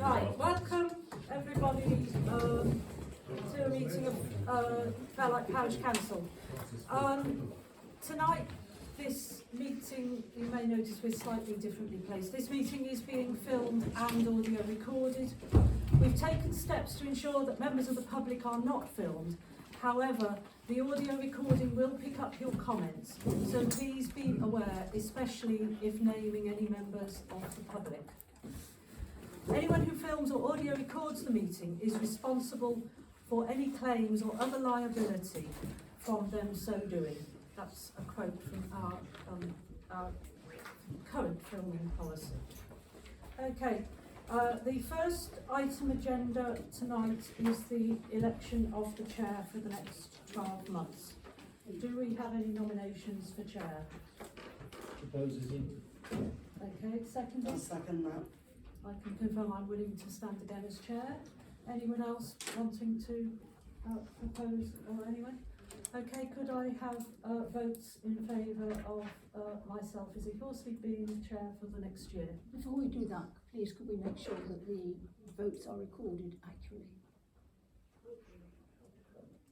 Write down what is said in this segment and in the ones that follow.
Right, welcome everybody to a meeting of Fairlight Parish Council. Tonight, this meeting, you may notice we're slightly differently placed. This meeting is being filmed and audio recorded. We've taken steps to ensure that members of the public are not filmed. However, the audio recording will pick up your comments, so please be aware, especially if naming any members of the public. Anyone who films or audio records the meeting is responsible for any claims or other liability from them so doing. That's a quote from our current filming policy. Okay, the first item agenda tonight is the election of the chair for the next 12 months. Do we have any nominations for chair? Proposes in. Okay, second. I'll second that. I can confirm I'm willing to stand again as chair. Anyone else wanting to propose or anyone? Okay, could I have votes in favour of myself, Issy Horsley, being chair for the next year? Before we do that, please could we make sure that the votes are recorded accurately?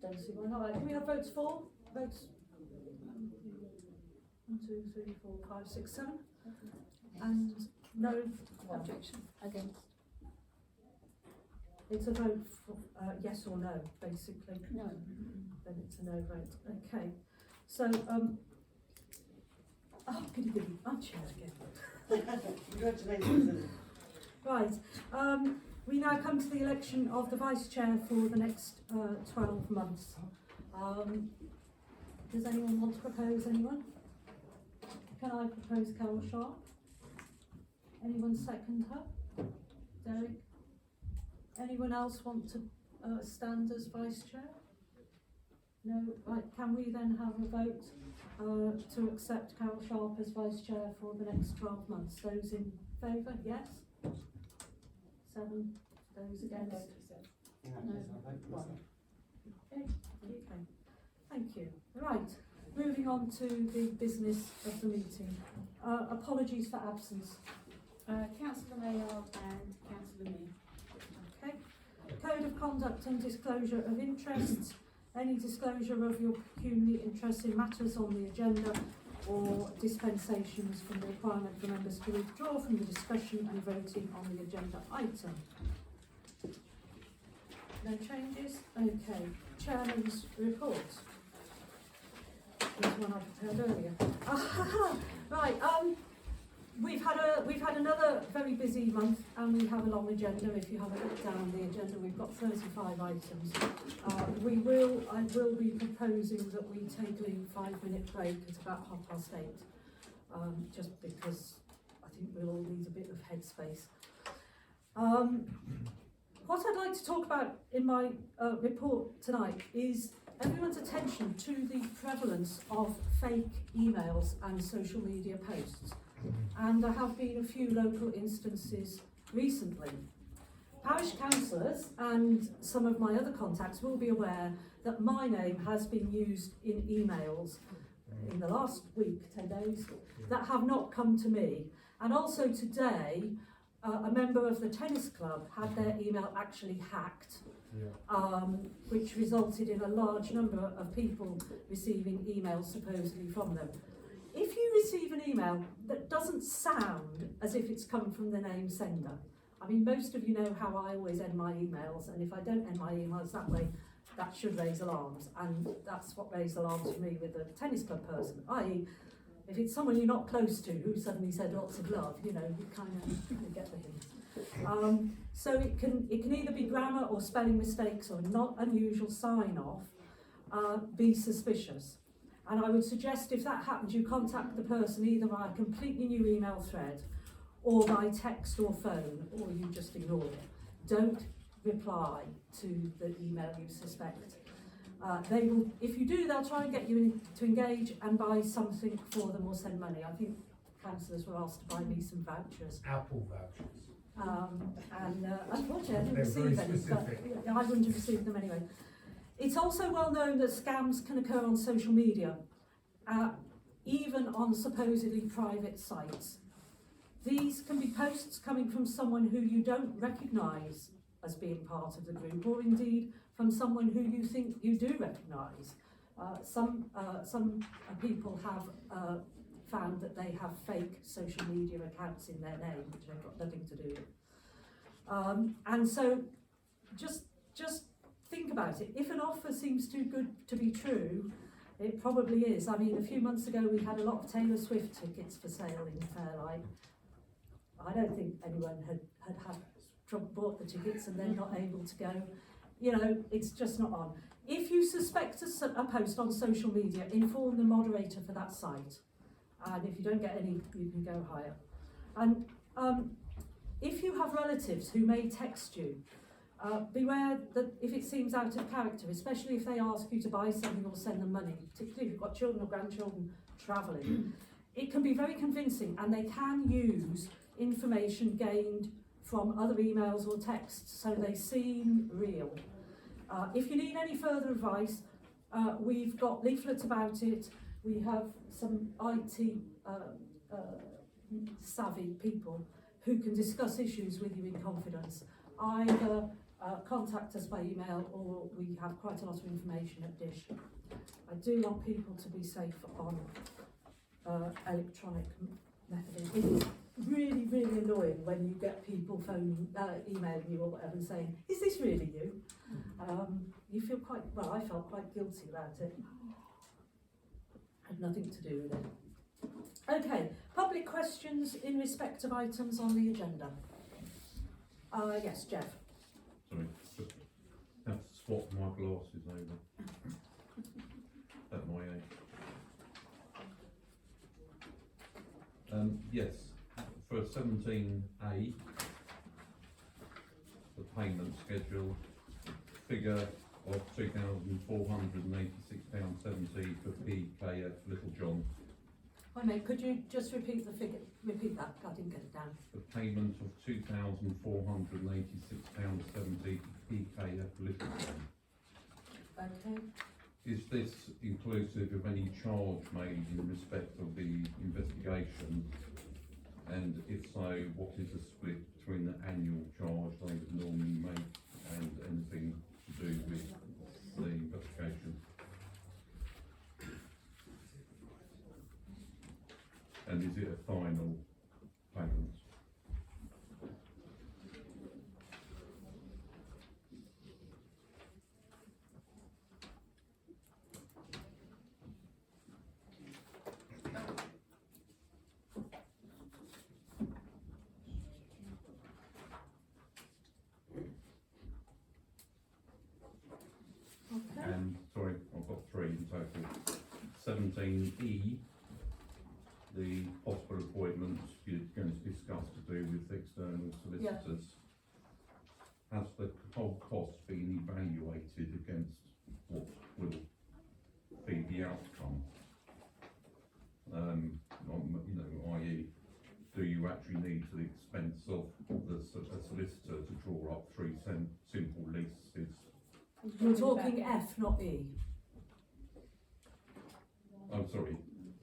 Don't see why not. Can we have votes for? Votes? 1, 2, 3, 4, 5, 6, 7. And no Objection. Against? It's a vote for yes or no, basically. No. Then it's a no vote. Okay. So, oh, goody goody, I'm chair again. Congratulations. Right. We now come to the election of the vice chair for the next 12 months. Does anyone want to propose anyone? Can I propose Carol Sharpe? Anyone second her? Derek? Anyone else want to stand as vice chair? No? Right, can we then have a vote to accept Carol Sharpe as vice chair for the next 12 months? Those in favour, yes? 7. Those against? No. Okay. Thank you. Right, moving on to the business of the meeting. Apologies for absence. Councillor Maynard and Councillor Lee. Okay. Code of Conduct and Disclosure of Interests. Any disclosure of your pecuniary interests in matters on the agenda or dispensations from the requirement for members to withdraw from the discussion and voting on the agenda item. No changes? Okay. Chairman's report. There's one I prepared earlier. Right. We've had another very busy month, and we have a long agenda. If you have a look down the agenda, we've got 35 items. I will be proposing that we take a 5-minute break at about 8:30, just because I think we'll all need a bit of headspace. What I'd like to talk about in my report tonight is everyone's attention to the prevalence of fake emails and social media posts. And there have been a few local instances recently. Parish councillors and some of my other contacts will be aware that my name has been used in emails in the last week, 10 days, that have not come to me. And also today, a member of the tennis club had their email actually hacked, which resulted in a large number of people receiving emails supposedly from them. If you receive an email that doesn't sound as if it's come from the name sender, I mean, most of you know how I always end my emails, and if I don't end my emails that way, that should raise alarms, and that's what raised alarms for me with the tennis club person, i.e. if it's someone you're not close to who suddenly said lots of love, you know, you kind of get the hint. So it can either be grammar or spelling mistakes or not unusual sign-off, be suspicious. And I would suggest if that happens, you contact the person either via a completely new email thread or by text or phone, or you just ignore it. Don't reply to the email you suspect. They will, if you do, they'll try and get you to engage and buy something for them or send money. I think councillors were asked to buy me some vouchers. Apple vouchers. Unfortunately I didn't receive any, but I wouldn't have received them anyway. It's also well known that scams can occur on social media, even on supposedly private sites. These can be posts coming from someone who you don't recognise as being part of the group, or indeed from someone who you think you do recognise. Some people have found that they have fake social media accounts in their name, which they've got nothing to do with. And so just think about it. If an offer seems too good to be true, it probably is. I mean, a few months ago we had a lot of Taylor Swift tickets for sale in Fairlight. I don't think anyone had bought the tickets and then not able to go. You know, it's just not on. If you suspect a post on social media, inform the moderator for that site. And if you don't get any, you can go higher. And if you have relatives who may text you, beware that if it seems out of character, especially if they ask you to buy something or send them money, particularly if you've got children or grandchildren travelling, it can be very convincing, and they can use information gained from other emails or texts, so they seem real. If you need any further advice, we've got leaflets about it. We have some IT savvy people who can discuss issues with you in confidence. Either contact us by email, or we have quite a lot of information at Dish. I do want people to be safe on electronic methods. It is really, really annoying when you get people phoning, emailing you or whatever and saying, "Is this really you?" You feel quite, well, I felt quite guilty about it. Had nothing to do with it. Okay, public questions in respect of items on the agenda. Yes, Jeff. Sorry, just have to swap my glasses over at my age. Yes, for 17A, the payment schedule, figure of £2,486.70 for PKF Little John. Hi mate, could you just repeat the figure? Repeat that, I didn't get it down. The payment of £2,486.70 for PKF Little John. Okay. Is this inclusive of any charge made in respect of the investigation? And if so, what is the split between the annual charge they would normally make and anything to do with the investigation? And is it a final payment? Okay. And sorry, I've got three in total. 17E, the hospital appointments you're going to discuss to do with external solicitors. Has the whole cost been evaluated against what will be the outcome? You know, i.e., do you actually need to the expense of the solicitor to draw up three simple leases? You're talking F, not E. Oh, sorry.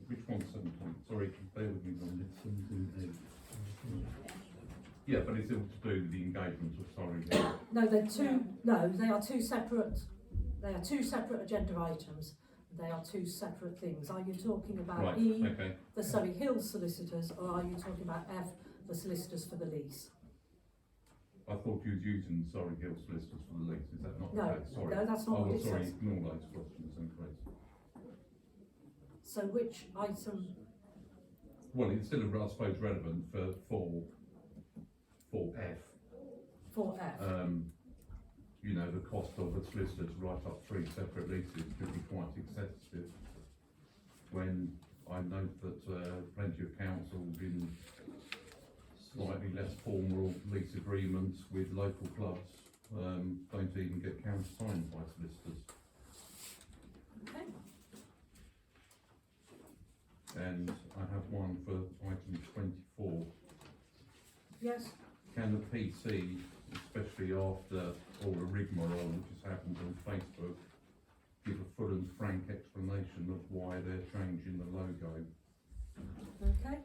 Which one's 17? Sorry, bear with me on this. 17A. Yeah, but it's all to do with the engagement of sorry. No, they're two. No, they are two separate. They are two separate agenda items. They are two separate things. Are you talking about Right, E, okay. the Surrey Hills solicitors, or are you talking about F, the solicitors for the lease? I thought you was using Surrey Hill solicitors for the lease. Is that not No, the case? Sorry. no, that's not oh, what it sorry, says. ignore those questions then, please. So which item? Well, it's still, I suppose, relevant for F. For F. You know, the cost of a solicitor to write up three separate leases could be quite excessive. When I note that plenty of councils in slightly less formal lease agreements with local clubs don't even get countersigned by solicitors. Okay. And I have one for item 24. Yes. Can the PC, especially after all the rigmarole which has happened on Facebook, give a full and frank explanation of why they're changing the logo? Okay.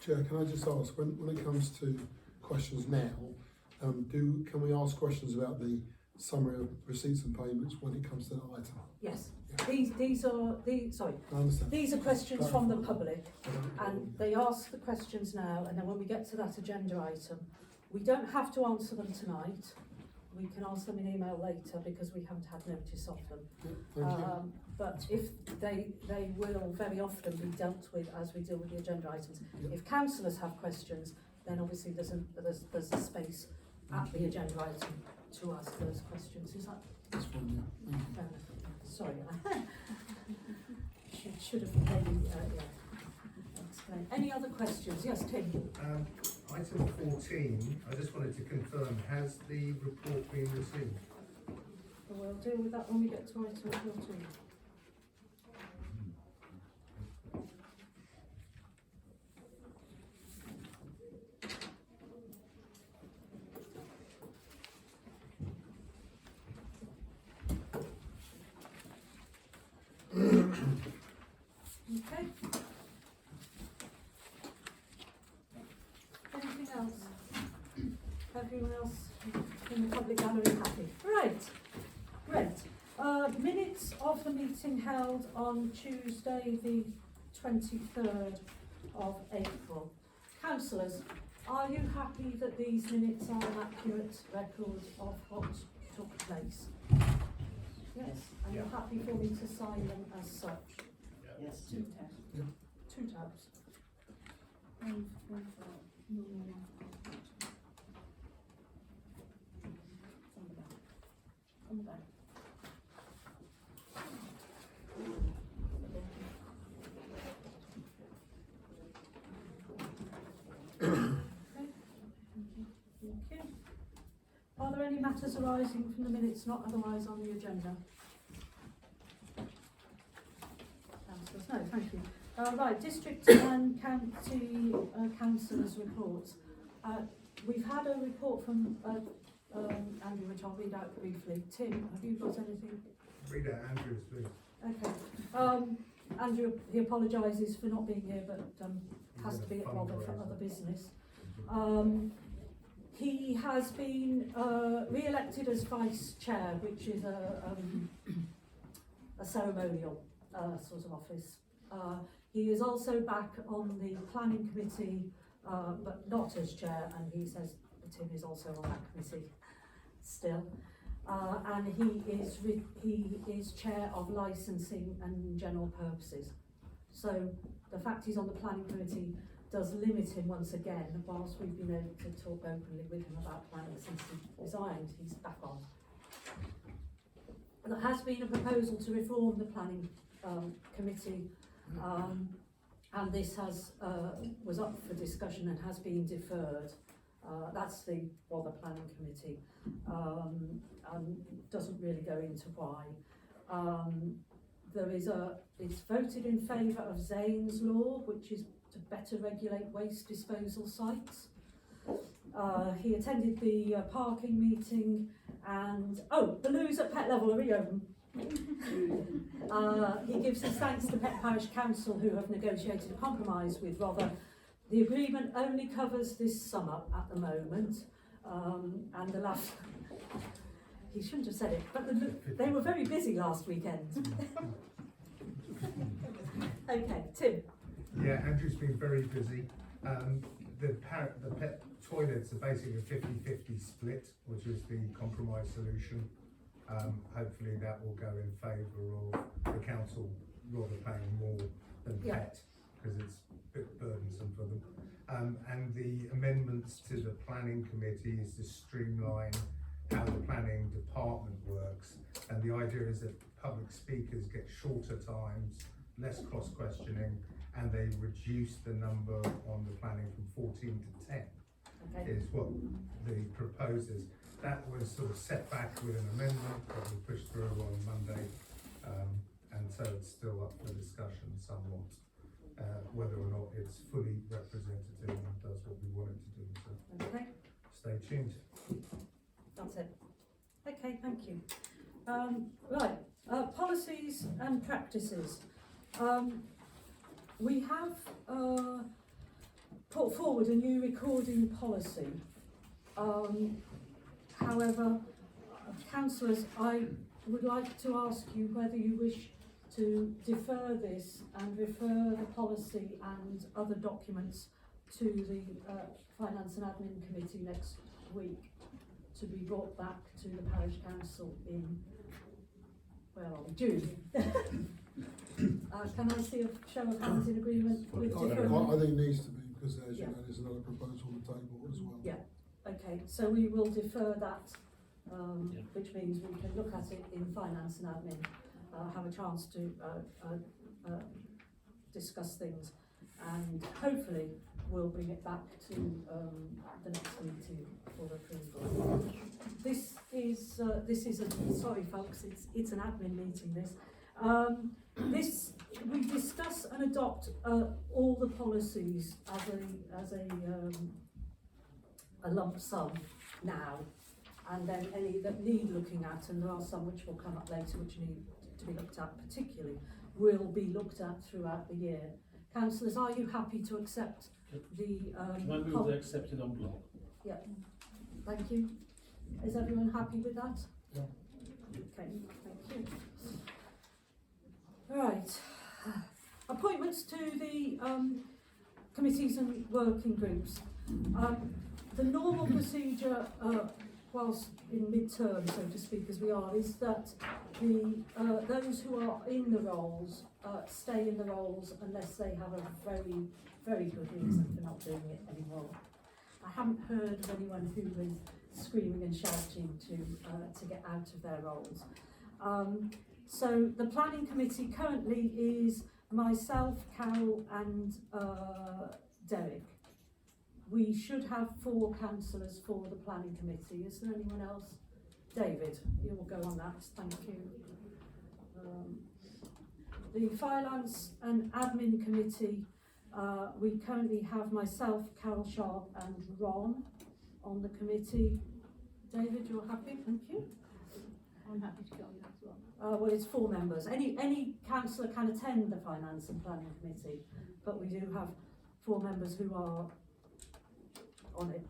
Chair, can I just ask, when it comes to questions now, can we ask questions about the summary of receipts and payments when it comes to that item? Yes, Yeah. these are I understand. these are questions from the public, and they ask the questions now, and then when we get to that agenda item, we don't have to answer them tonight. We can answer them in email later because we haven't had notice of them. Yeah, thank you. But if they will very often be dealt with as we deal with the agenda items. Yeah. If councillors have questions, then obviously there's a space at the agenda item to ask those questions. Is that That's fine, yeah. Thank you. fair enough? Sorry, should have maybe explained. Any other questions? Yes, Tim. Item 14, I just wanted to confirm, has the report been received? We'll deal with that when we get to item 14. Okay. Anything else? Everyone else in the public gallery happy? Right, great. Minutes of the meeting held on Tuesday the 23rd of April. Councillors, are you happy that these minutes are an accurate record of what took place? Yes, and you're happy for me to sign them as such? Yes. Two tabs. Yeah. Two tabs. One for normal, one for confidential. It's on the back. On the back. Thank you. Are there any matters arising from the minutes not otherwise on the agenda? Councillors, no, thank you. Right, district and county councillors' reports. We've had a report from Andrew, which I'll read out briefly. Tim, have you got anything? Read out Andrew's, please. Okay. Andrew, he apologises for not being here, but has to be at Rother for other business. He has been re-elected as vice chair, which is a ceremonial sort of office. He is also back on the planning committee, but not as chair, and he says Tim is also on that committee still. And he is chair of licensing and general purposes. So the fact he's on the planning committee does limit him once again. Whilst we've been able to talk openly with him about planning since he resigned, he's back on. There has been a proposal to reform the planning committee, and this was up for discussion and has been deferred. That's the planning committee, and doesn't really go into why. It's voted in favour of Zane's law, which is to better regulate waste disposal sites. He attended the parking meeting, and the loos at Pet Level are reopened. He gives his thanks to Parish Council, who have negotiated a compromise with Rother. The agreement only covers this summer at the moment, and the last. He shouldn't have said it, but they were very busy last weekend. Okay, Tim. Yeah, Andrew's been very busy. The pet toilets are basically a 50-50 split, which is the compromise solution. Hopefully that will go in favour of the council rather paying more than pet, because it's a bit burdensome for them. And the amendments to the planning committee is to streamline how the planning department works. And the idea is that public speakers get shorter times, less cross-questioning, and they reduce the number on the planning from 14 to 10, is what the proposers. That was sort of set back with an amendment that we pushed through on Monday, and so it's still up for discussion somewhat, whether or not it's fully representative and does what we want it to do. So stay tuned. That's it. Okay, thank you. Right, policies and practices. We have put forward a new recording policy. However, councillors, I would like to ask you whether you wish to defer this and refer the policy and other documents to the Finance and Admin Committee next week to be brought back to the Parish Council in, where are we, June? Can I see a show of hands in agreement with deferring? I think it needs to be, because there's, you know, there's another proposal on the table as well. Yeah, okay, so we will defer that, which means we can look at it in Finance and Admin, have a chance to discuss things, and hopefully we'll bring it back to the next meeting for approval. This is a, sorry folks, it's an admin meeting, this. We discuss and adopt all the policies as a lump sum now, and then any that need looking at, and there are some which will come up later which need to be looked at particularly, will be looked at throughout the year. Councillors, are you happy to accept the Can I move they accepted en bloc? Yeah, thank you. Is everyone happy with that? Yeah. Okay, thank you. Right, appointments to the committees and working groups. The normal procedure, whilst in mid-term, so to speak, as we are, is that those who are in the roles stay in the roles unless they have a very, very good reason for not doing it anymore. I haven't heard of anyone who was screaming and shouting to get out of their roles. So the planning committee currently is myself, Carol and Derek. We should have 4 councillors for the planning committee. Is there anyone else? David, you will go on that, thank you. The finance and admin committee, we currently have myself, Carol Sharpe and Ron on the committee. David, you're happy? Thank you. I'm happy to go on that as well. Well, it's 4 members. Any councillor can attend the Finance and Planning Committee, but we do have 4 members who are on it.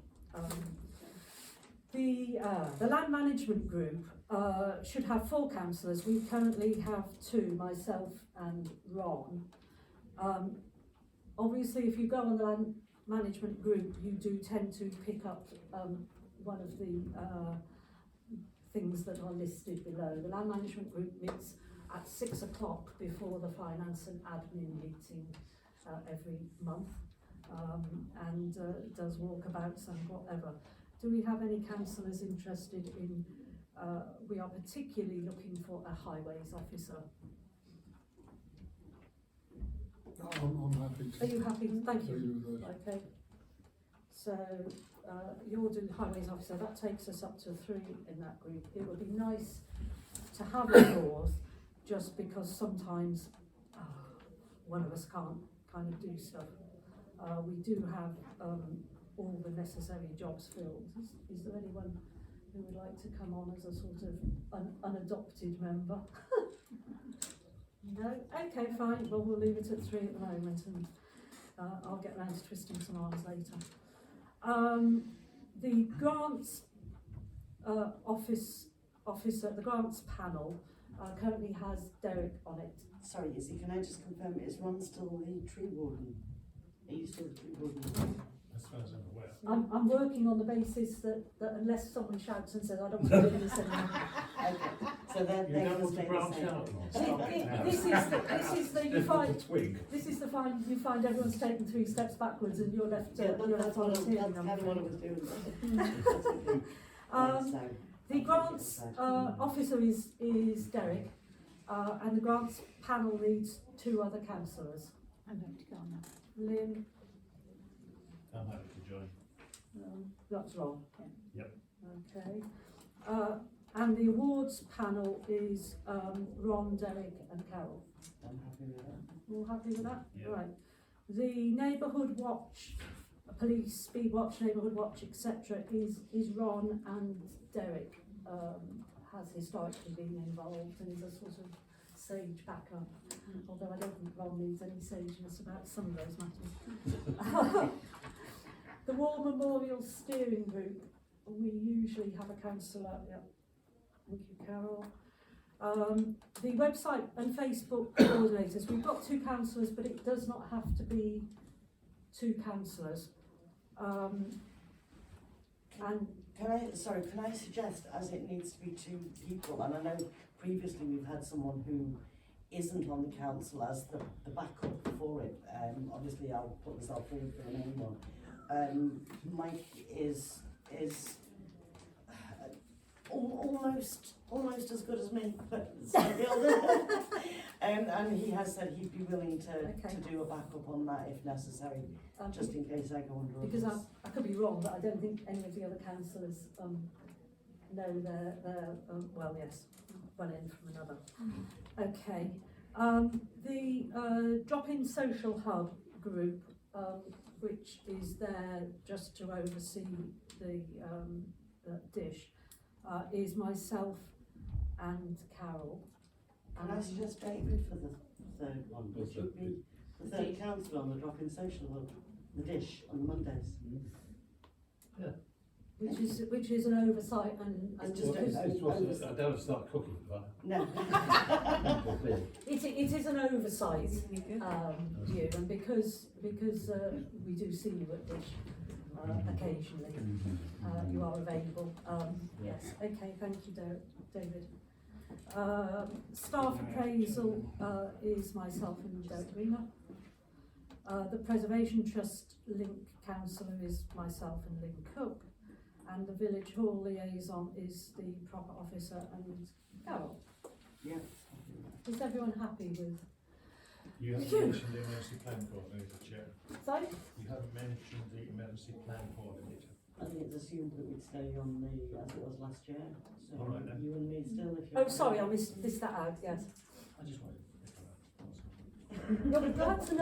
The Land Management Group should have 4 councillors. We currently have 2, myself and Ron. Obviously, if you go on the Land Management Group, you do tend to pick up one of the things that are listed below. The Land Management Group meets at 6 o'clock before the Finance and Admin meeting every month, and does walkabouts and whatever. Do we have any councillors interested in, we are particularly looking for a highways officer. I'm happy to. Are you happy? Thank you. Agree with those. Okay. So you're doing highways officer, that takes us up to 3 in that group. It would be nice to have a 4th, just because sometimes one of us can't kind of do stuff. We do have all the necessary jobs filled. Is there anyone who would like to come on as a sort of unadopted member? No? Okay, fine. Well, we'll leave it at 3 at the moment, and I'll get round to twisting some arms later. The grants officer, the grants panel currently has Derek on it. Sorry, Issy, can I just confirm, is Ron still the tree warden? Are you still the tree warden? As far as I'm aware. I'm working on the basis that unless someone shouts and says, I don't want to do this anymore. Okay, so they're You don't going to want to stay the branch same. out, Ron. Stop it now. This is the you Difficult find to twig. this is the find you find everyone's taking 3 steps backwards and you're left Yeah, you're left that's what volunteering. I was doing. That's okay. So, The grants officer is Derek, and the grants panel needs 2 other councillors. I'm happy to go on that. Lyn, I'm happy to join. that's wrong. Yep. Okay. And the awards panel is Ron, Derek and Carol. I'm happy with that. All happy with that? Yeah. Right. The neighbourhood watch, police, speed watch, neighbourhood watch, etc. is Ron, and Derek has historically been involved and is a sort of sage back up, although I don't think Ron needs any sageness about some of those matters. The War Memorial Steering Group, we usually have a councillor, yeah, thank you Carol. The website and Facebook coordinators, we've got 2 councillors, but it does not have to be 2 councillors. And Can I suggest, as it needs to be 2 people, and I know previously we've had someone who isn't on the council as the backup for it. Obviously I'll put myself forward for the main one. Mike is almost as good as me, but slightly older. And he has said he'd be willing to do a backup on that if necessary, just in case I go under. Because I could be wrong, but I don't think any of the other councillors know their well, yes, one end from another. Okay. The Drop-in Social Hub group, which is there just to oversee the dish, is myself and Carol. Can I suggest David for the third one? It should be the third council on the Drop-in Social Hub, the dish on the Mondays. Which is an oversight and It's just I don't start cooking for that. No. it is an oversight view, and because we do see you at dish occasionally, you are available. Yes, okay, thank you, David. Staff appraisal is myself and Greenup. The Preservation Trust Link Councillor is myself and Lyn Cooke, and the Village Hall Liaison is the Proper Officer and Carol. Yeah. Is everyone happy with? You haven't mentioned the emergency plan coordinator, Chair. Sorry? You haven't mentioned the emergency plan coordinator. I think it's assumed that we'd stay on the, as it was last year. So All right, then. you and me still, if you. Oh, sorry, I missed that out. Yes. I just wanted to pick that up. Well, we're glad to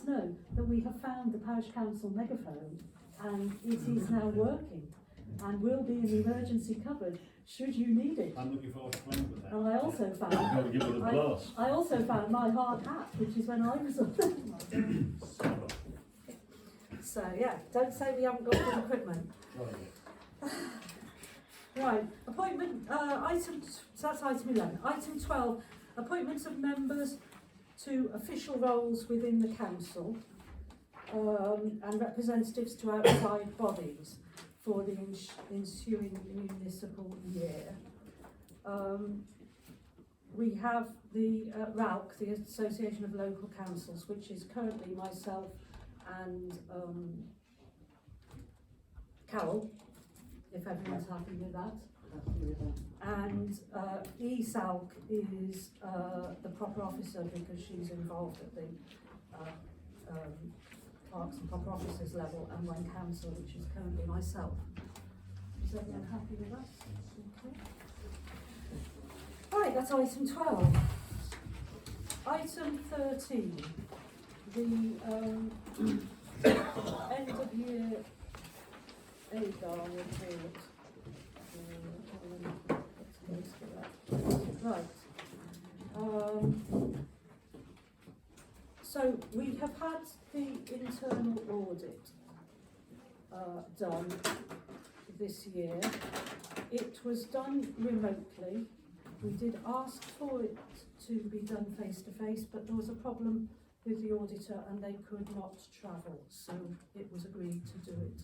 know that we have found the Parish Council megaphone, and it is now working, and will be in emergency cupboard should you need it. I'm looking forward to playing with that. And I also I'm going to give it a blast. I also found my hard hat, which is when I was on. So yeah, don't say we haven't got good equipment. Right, appointment, so that's item 11. Item 12, appointments of members to official roles within the council, and representatives to outside bodies for the ensuing municipal year. We have the RALC, the Association of Local Councils, which is currently myself and Carol, if everyone's happy with that. And ESALC is the proper officer because she's involved at the clerks and proper officers level, and one council, which is currently myself. Is everyone happy with that? Okay. Right, that's item 12. Item 13, the end of year AGAR report. Right. So we have had the internal audit done this year. It was done remotely. We did ask for it to be done face to face, but there was a problem with the auditor and they could not travel, so it was agreed to do it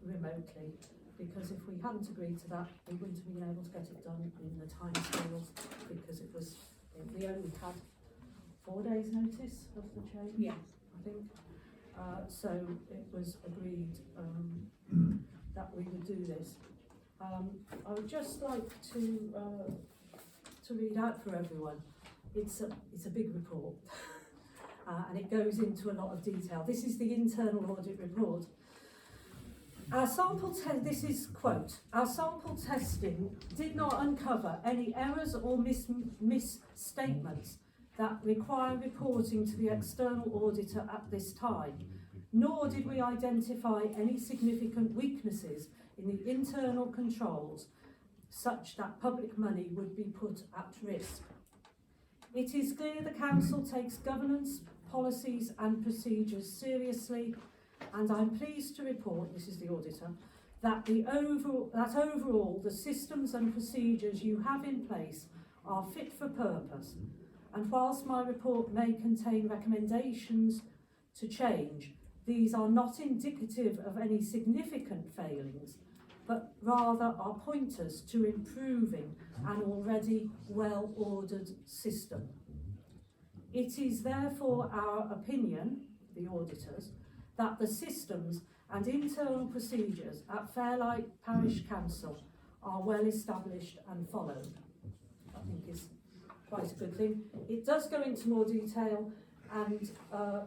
remotely. Because if we hadn't agreed to that, we wouldn't have been able to get it done in the time scales, because we only had 4 days notice of the change, Yeah. I think. So it was agreed that we would do this. I would just like to read out for everyone. It's a big report, and it goes into a lot of detail. This is the internal audit report. Our sample this is quote, our sample testing did not uncover any errors or misstatements that require reporting to the external auditor at this time, nor did we identify any significant weaknesses in the internal controls such that public money would be put at risk. It is clear the council takes governance, policies and procedures seriously, and I'm pleased to report, this is the auditor, that overall the systems and procedures you have in place are fit for purpose. And whilst my report may contain recommendations to change, these are not indicative of any significant failings, but rather are pointers to improving an already well-ordered system. It is therefore our opinion, the auditors, that the systems and internal procedures at Fairlight Parish Council are well established and followed. I think is quite a good thing. It does go into more detail, and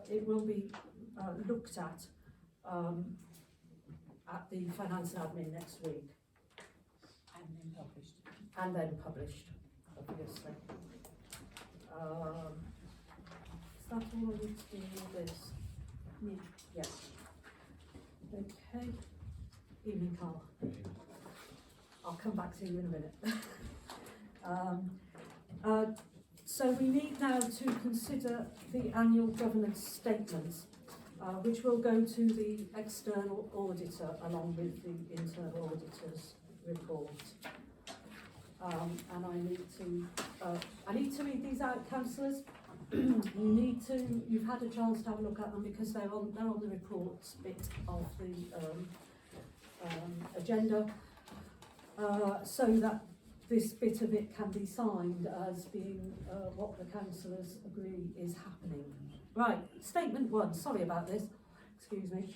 it will be looked at the Finance and Admin next week. And then published, obviously. Is that all I need to do with this? Yeah. Yes. Okay. Evening, Carl. I'll come back to you in a minute. So we need now to consider the annual governance statements, which will go to the external auditor along with the internal auditor's report. And I need to read these out, councillors. You've had a chance to have a look at them because they're on the reports bit of the agenda, so that this bit of it can be signed as being what the councillors agree is happening. Right, statement 1, sorry about this, excuse me.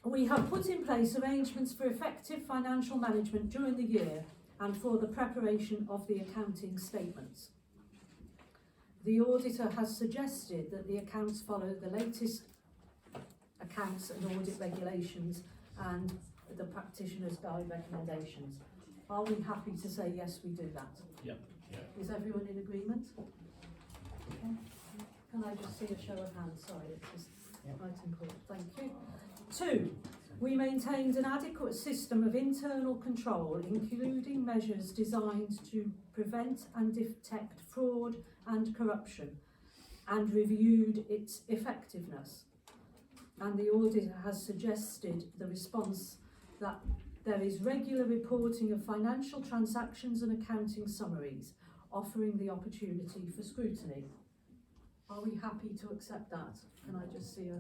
We have put in place arrangements for effective financial management during the year and for the preparation of the accounting statements. The auditor has suggested that the accounts follow the latest accounts and audit regulations and the practitioner's guide recommendations. Are we happy to say yes, we do that? Yep. Is everyone in agreement? Okay. Can I just see a show of hands? Sorry, it's just quite important. Thank you. 2, we maintained an adequate system of internal control, including measures designed to prevent and detect fraud and corruption, and reviewed its effectiveness. And the auditor has suggested the response that there is regular reporting of financial transactions and accounting summaries, offering the opportunity for scrutiny. Are we happy to accept that? Can I just see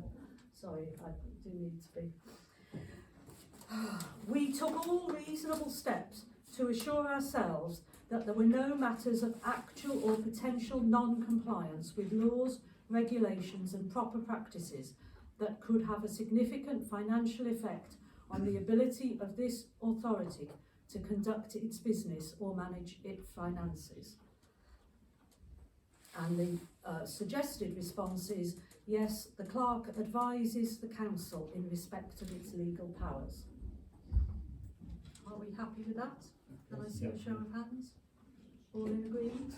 sorry, I do need to be. We took all reasonable steps to assure ourselves that there were no matters of actual or potential non-compliance with laws, regulations and proper practices that could have a significant financial effect on the ability of this authority to conduct its business or manage its finances. And the suggested response is, yes, the clerk advises the council in respect of its legal powers. Are we happy with that? Can I see a show of hands? All in agreement?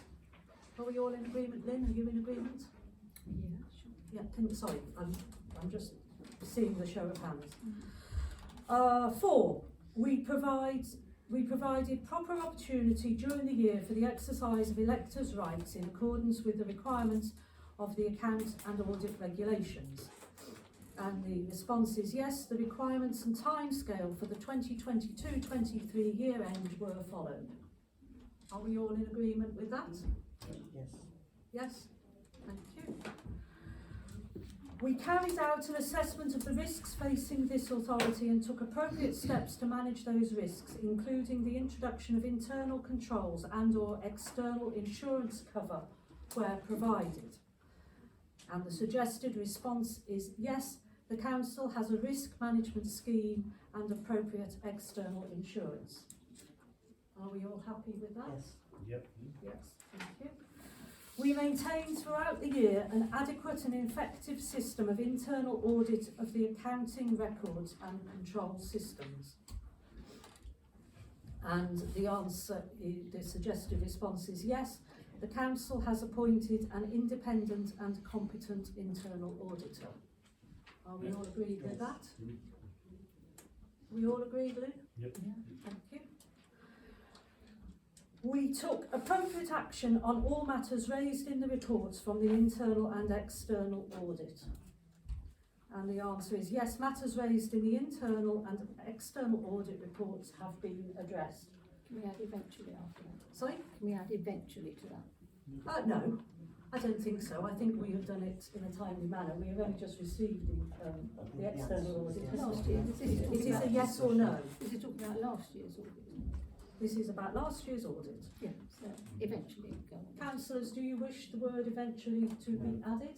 Are we all in agreement, Lynn? Are you in agreement? Yeah, sure. Yeah, sorry, I'm just seeing the show of hands. 4, we provided proper opportunity during the year for the exercise of electors' rights in accordance with the requirements of the account and audit regulations. And the response is yes, the requirements and timescale for the 2022-23 year end were followed. Are we all in agreement with that? Yes. Yes, thank you. We carried out an assessment of the risks facing this authority and took appropriate steps to manage those risks, including the introduction of internal controls and/or external insurance cover where provided. And the suggested response is yes, the council has a risk management scheme and appropriate external insurance. Are we all happy with that? Yes. Yep. Yes, thank you. We maintained throughout the year an adequate and effective system of internal audit of the accounting records and control systems. And the answer, the suggested response is yes, the council has appointed an independent and competent internal auditor. Are we all agreed with that? We all agreed, Lynn? Yep. Thank you. We took appropriate action on all matters raised in the reports from the internal and external audit. And the answer is yes, matters raised in the internal and external audit reports have been addressed. Can we add eventually after that? Sorry? Can we add eventually to that? No, I don't think so. I think we have done it in a timely manner. We have only just received the external audit. Last year, It is a yes or no. Is it talking about last year's audit? This is about last year's audit. Yeah, so eventually go on. Councillors, do you wish the word eventually to be added?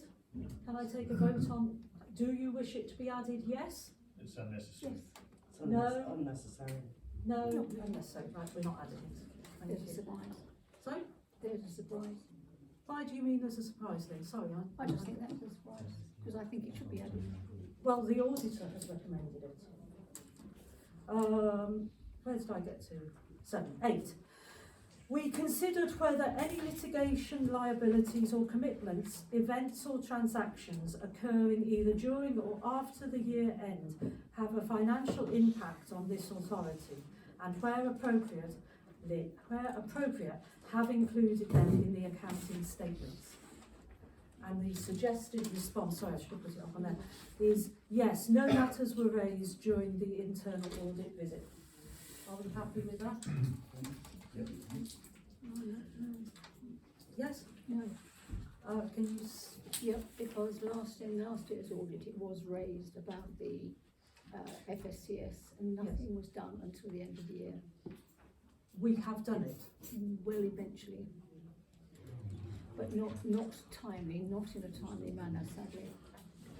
Can I take a vote on, do you wish it to be added? Yes? It's unnecessary. It's No. unnecessary. No? No. Unnecessary. Right, we're not adding it. There's a Thank you. surprise. Sorry? There's a surprise. Why do you mean there's a surprise then? Sorry, I just think that's a surprise, because I think it should be added. Well, the auditor has recommended it. Where did I get to? 7, 8. We considered whether any litigation liabilities or commitments, events or transactions occurring either during or after the year end have a financial impact on this authority, and where appropriate, have included them in the accounting statements. And the suggested response, sorry I should have put it up on there, is yes, no matters were raised during the internal audit visit. Are we happy with that? Yes? No. Can you, Yep, because in last year's audit, it was raised about the FSCS, and nothing was done until the end of the year. we have done it. Well, eventually. But not timely, not in a timely manner, sadly.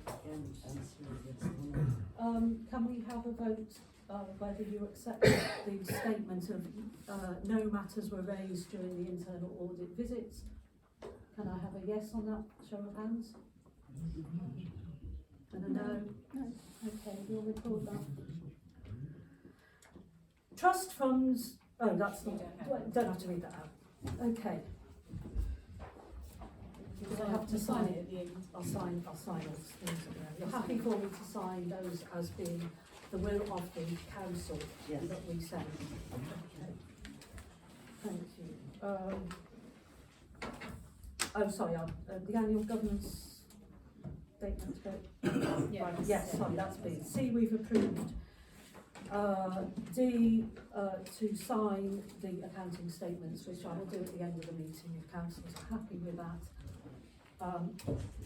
Again, answer is yes or no. Can we have a vote whether you accept the statement of no matters were raised during the internal audit visits? Can I have a yes on that, show of hands? And a no? No. Okay, we'll record that. Trust funds, oh, that's not, don't have to read that out. Okay. Because I have to sign it at the end. I'll sign all things there. You're happy for me to sign those as being the will of the council Yes. that we send? Okay. Thank you. Oh, sorry, the annual governance statement. Right, yes, sorry, that's B. C, we've approved. D, to sign the accounting statements, which I will do at the end of the meeting if councillors are happy with that.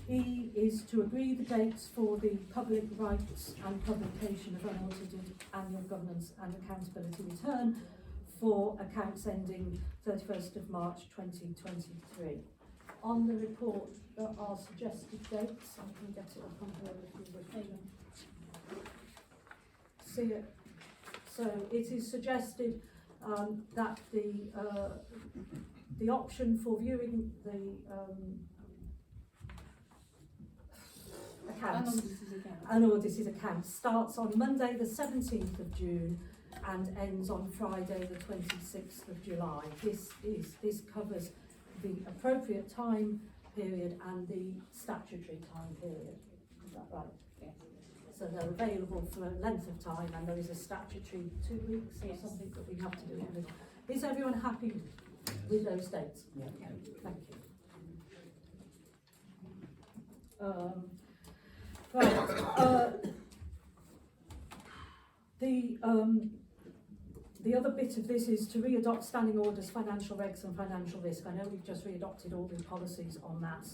E is to agree the dates for the public rights and publication of unaudited annual governance and accountability return for accounts ending 31st of March 2023. On the report, there are suggested dates. I can get it up on here if you would see it. So it is suggested that the option for viewing the accounts, unaudited accounts, starts on Monday the 17th of June and ends on Friday the 26th of July. This covers the appropriate time period and the statutory time period. Is that right? Yes. So they're available for a length of time, and there is a statutory 2 weeks or Yes. something that we have to do in the middle. Is everyone happy with those dates? Yeah. Thank you. Right. The other bit of this is to re-adopt standing orders, financial regs and financial risk. I know we've just re-adopted all the policies on that.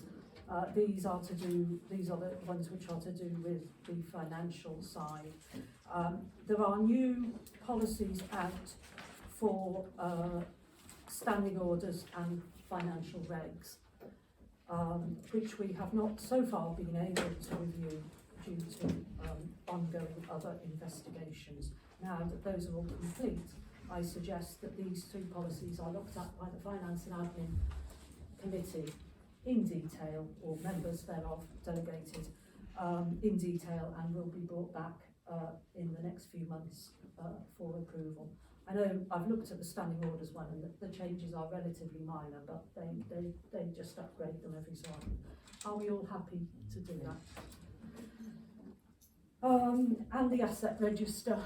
These are the ones which are to do with the financial side. There are new policies out for standing orders and financial regs, which we have not so far been able to review due to ongoing other investigations. Now that those are all complete, I suggest that these 3 policies are looked at by the Finance and Admin Committee in detail, or members thereof delegated in detail, and will be brought back in the next few months for approval. I know I've looked at the standing orders one, and the changes are relatively minor, but they just upgrade them every so often. Are we all happy to do that? And the asset register.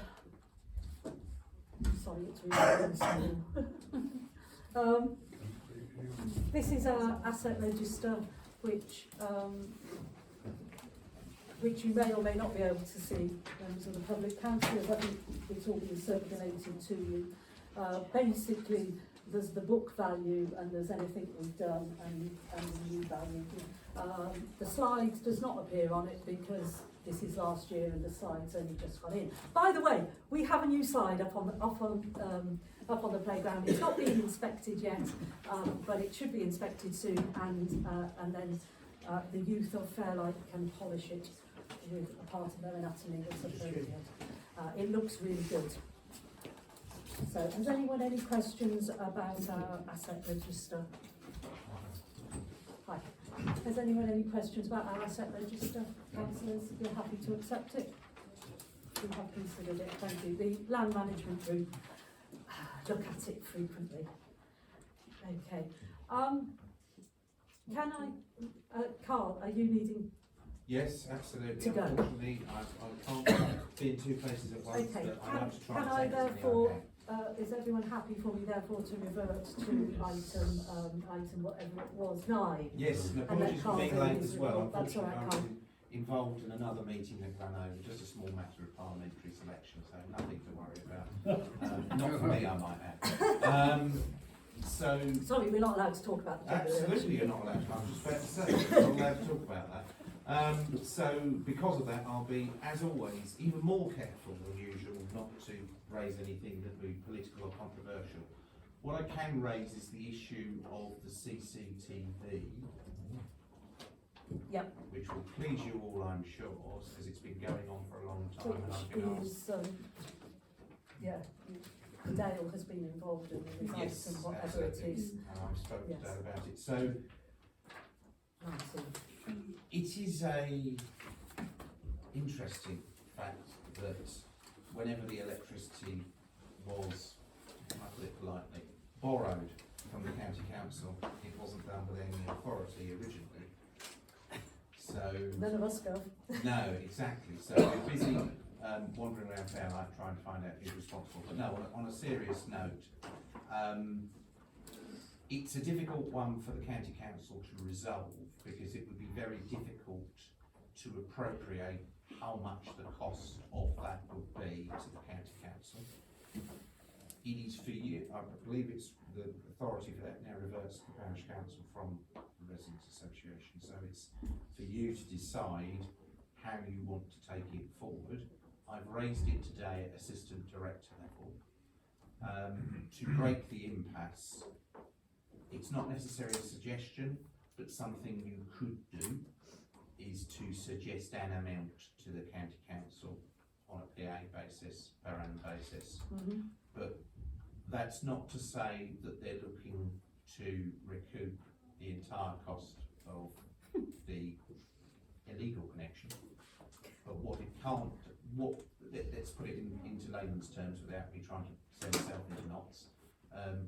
Sorry, it's really confusing. This is our asset register, which you may or may not be able to see, members of the public. Councillors, I think it's all been circulated to you. Basically, there's the book value and there's anything we've done and the new value. The slide does not appear on it because this is last year and the slide's only just gone in. By the way, we have a new slide up on the playground. It's not being inspected yet, but it should be inspected soon, and then the youth of Fairlight can polish it with a part of their anatomy that's appropriate. It looks really good. So, has anyone any questions about our asset register? Hi. Has anyone any questions about our asset register? Councillors, you're happy to accept it? We have considered it, thank you. The land management group look at it frequently. Okay. Can I, Carl, are you needing? Yes, absolutely. To go. Unfortunately, I can't be in two places at once, Okay. but I like to try Can and I take as many therefore, I can. is everyone happy for me therefore to revert to item whatever it was, 9? Yes, and And apologies that for being can't be late as well. visible. That's all right, Unfortunately, I Carl. was involved in another meeting that ran over, just a small matter of parliamentary selection, so nothing to worry about. Not for me, I might add. So, Sorry, we're not allowed to talk about the general absolutely, election. you're not allowed to. I was just about to say, you're not allowed to talk about that. So, because of that, I'll be, as always, even more careful than usual not to raise anything that would be political or controversial. What I can raise is the issue of the CCTV, Yep. which will please you all, I'm sure, because it's been going on for a long time, and I've been Which asked. is, yeah, Dale has been involved in the results Yes, and whatever absolutely. it is. And I've spoken to Yes. Dale about it. So, it is a interesting fact that whenever the electricity was, I put it politely, borrowed from the county council, it wasn't done with any authority originally. So, None of us go. no, exactly. So we're busy wandering around Fairlight trying to find out who's responsible. But no, on a serious note, it's a difficult one for the county council to resolve because it would be very difficult to appropriate how much the cost of that would be to the county council. It is for you, I believe it's the authority for that now reverts to the Parish Council from the Residents Association, so it's for you to decide how you want to take it forward. I've raised it today at Assistant Director level. To break the impasse, it's not necessarily a suggestion, but something you could do is to suggest an amount to the County Council on a PA basis, per annum basis. Mm-hmm. But that's not to say that they're looking to recoup the entire cost of the illegal connection. But what it can't, let's put it into layman's terms without me trying to send myself into knots.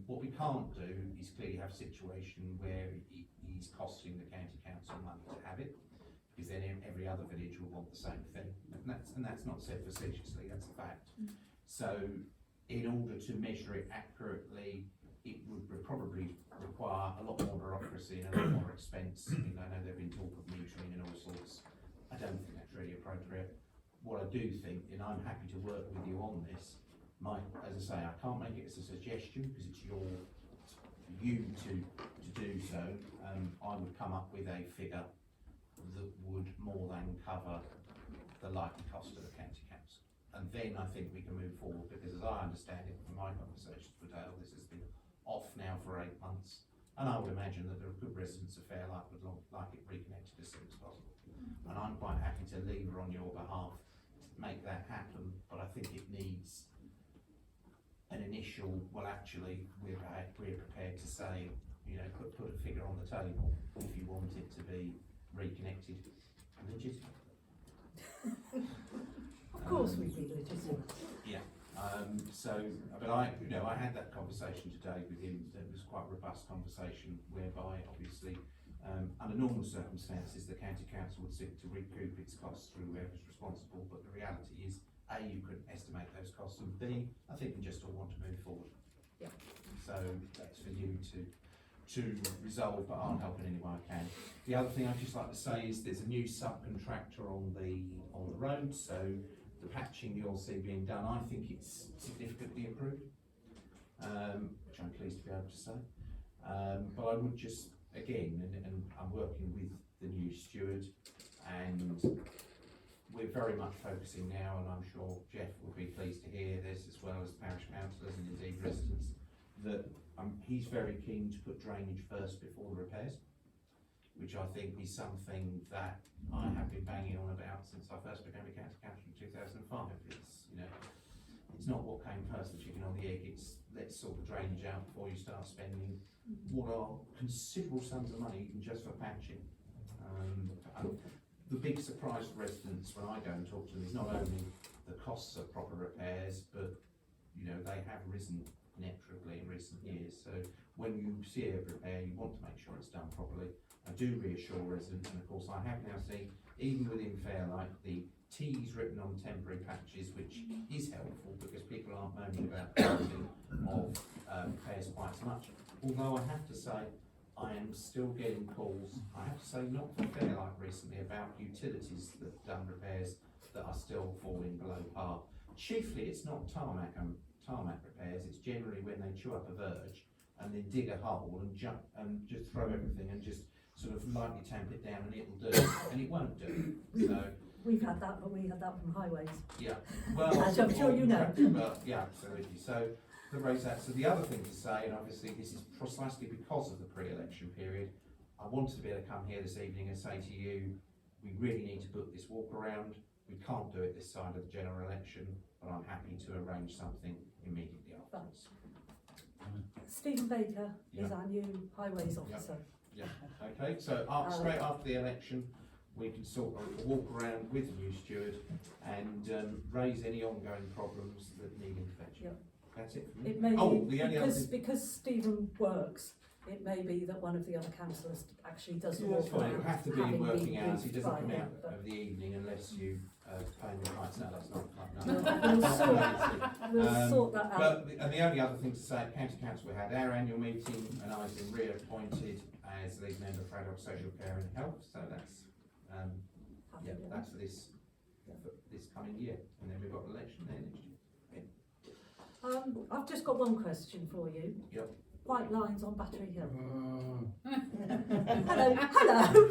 What we can't do is clearly have a situation where it is costing the county council money to have it, because then every other village will want the same thing, and that's not said facetiously, that's a fact. So, in order to measure it accurately, it would probably require a lot more bureaucracy and a lot more expense. I mean, I know there've been talk of metering and all sorts. I don't think that's really appropriate. What I do think, and I'm happy to work with you on this, as I say, I can't make it as a suggestion because it's you to do so. I would come up with a figure that would more than cover the likely cost of the county council. And then I think we can move forward, because as I understand it from my conversations with Dale, this has been off now for 8 months. And I would imagine that the good residents of Fairlight would like it reconnected as soon as possible. And I'm quite happy to lever on your behalf to make that happen, but I think it needs an initial, well actually, we're prepared to say, you know, put a figure on the table if you want it to be reconnected and legitimate. Of course we'd be legitimate. Yeah. But I had that conversation today with him. It was quite a robust conversation whereby, obviously, under normal circumstances, the county council would seek to recoup its costs through whoever's responsible. But the reality is, A, you couldn't estimate those costs, and B, I think we just all want to move forward. Yeah. So that's for you to resolve, but I'll help in any way I can. The other thing I'd just like to say is there's a new subcontractor on the road, so the patching you'll see being done, I think it's significantly improved, which I'm pleased to be able to say. But I would just, again, and I'm working with the new steward, and we're very much focusing now, and I'm sure Jeff will be pleased to hear this, as well as parish councillors and indeed residents, that he's very keen to put drainage first before the repairs, which I think is something that I have been banging on about since I first became a county councillor in 2005. It's, you know, it's not what came first, the chicken or the egg, it's let's sort the drainage out before you start spending what are considerable sums of money even just for patching. And the big surprise for residents when I go and talk to them is not only the costs of proper repairs, but you know, they have risen inexorably in recent years. So when you see a repair, you want to make sure it's done properly. I do reassure residents, and of course I have now seen, even within Fairlight, the T's written on temporary patches, which is helpful because people aren't moaning about the costing of repairs quite so much. Although I have to say, I am still getting calls, I have to say not from Fairlight recently, about utilities that have done repairs that are still falling below par. Chiefly it's not tarmac repairs, it's generally when they chew up a verge and then dig a hole and jump and just throw everything and just sort of lightly tamp it down and it'll do, and it won't do. So We've had that, but we had that from highways. yeah, well, As I'm sure you know. But yeah, absolutely. So the raise that. So the other thing to say, and obviously this is precisely because of the pre-election period, I wanted to be able to come here this evening and say to you, we really need to book this walk around. We can't do it this side of the general election, but I'm happy to arrange something immediately afterwards. Stephen Baker is Yeah. our new highways officer. Yeah. Okay. So straight after the election, we can sort of walk around with the new steward and raise any ongoing problems that need intervention. Yep. That's it for me. It may Oh, be, the only other thing. because Stephen works, it may be that one of the other councillors actually does the Yeah, that's walk fine. It around. will have to be in having working been hours. He briefed doesn't by come him, out but of the evening unless you pay him right. No, that's not right. we'll sort that out. And the only other thing to say, at County Council we had our annual meeting and I've been reappointed as lead member for adult social care and health. So that's yeah, that's for this coming year, and then we've got an election there next year. I've just got one question for you. Yep. White lines on Battery Hill. Hello,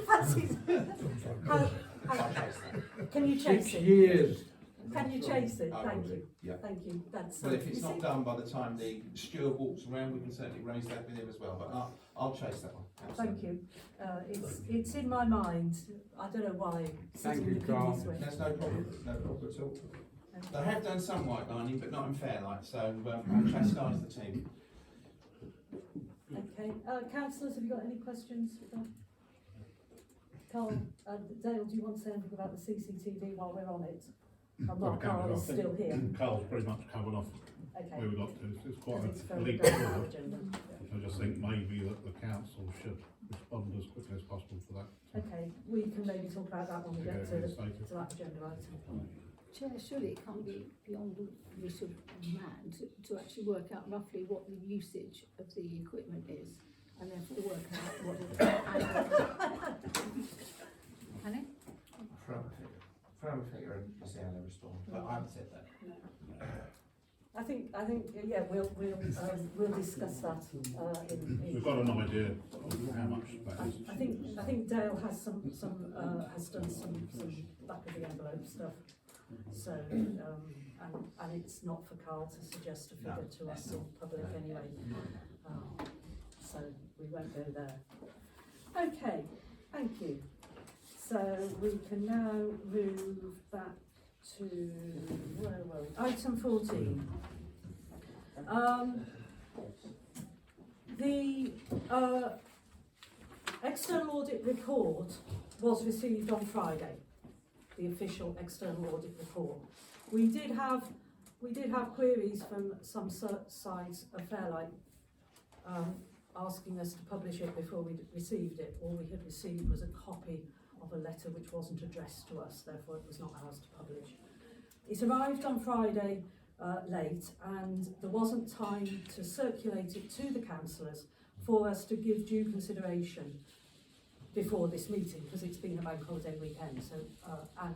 Fancy's. Can you chase 6 it? years. Can you chase it? I Thank will you. do, yeah. Thank you. That's. Well, if it's you not see, done by the time the steward walks around, we can certainly raise that with him as well, but I'll chase that one. Thank you. It's in my mind. I don't know why. Thank you, looking Carl. this way. That's no problem, no problem at all. They have done some white lining, but not in Fairlight, so I'll chastise the team. Okay, councillors, have you got any questions? Carl, Dale, do you want to say anything about the CCTV while we're on it? I'm Well, not, Carl is still here. Carl's pretty much covered off Okay. where we got to. It's quite It's a very leap very forward. agenda. I just think maybe that the council should respond as quickly as possible to that. Okay, we can maybe talk about that when we get to Stated. that agenda item. Chair, surely it can't be beyond the reach of man to actually work out roughly what the usage of the equipment is, and therefore work out what it can it? Throw a figure and see how they respond, but I haven't said that. I think, yeah, we'll discuss that, in. We've got an idea of how much that is. I think Dale has has done some back of the envelope stuff. So, and it's not for Carl to suggest a figure to us in public anyway. So we won't go there. Okay, thank you. So we can now move back to, where were we? Item 14. The external audit report was received on Friday. The official external audit report. We did have queries from some sides of Fairlight asking us to publish it before we received it. All we had received was a copy of a letter which wasn't addressed to us, therefore it was not ours to publish. It arrived on Friday late, and there wasn't time to circulate it to the councillors for us to give due consideration before this meeting, because it's been a bank holiday weekend. So and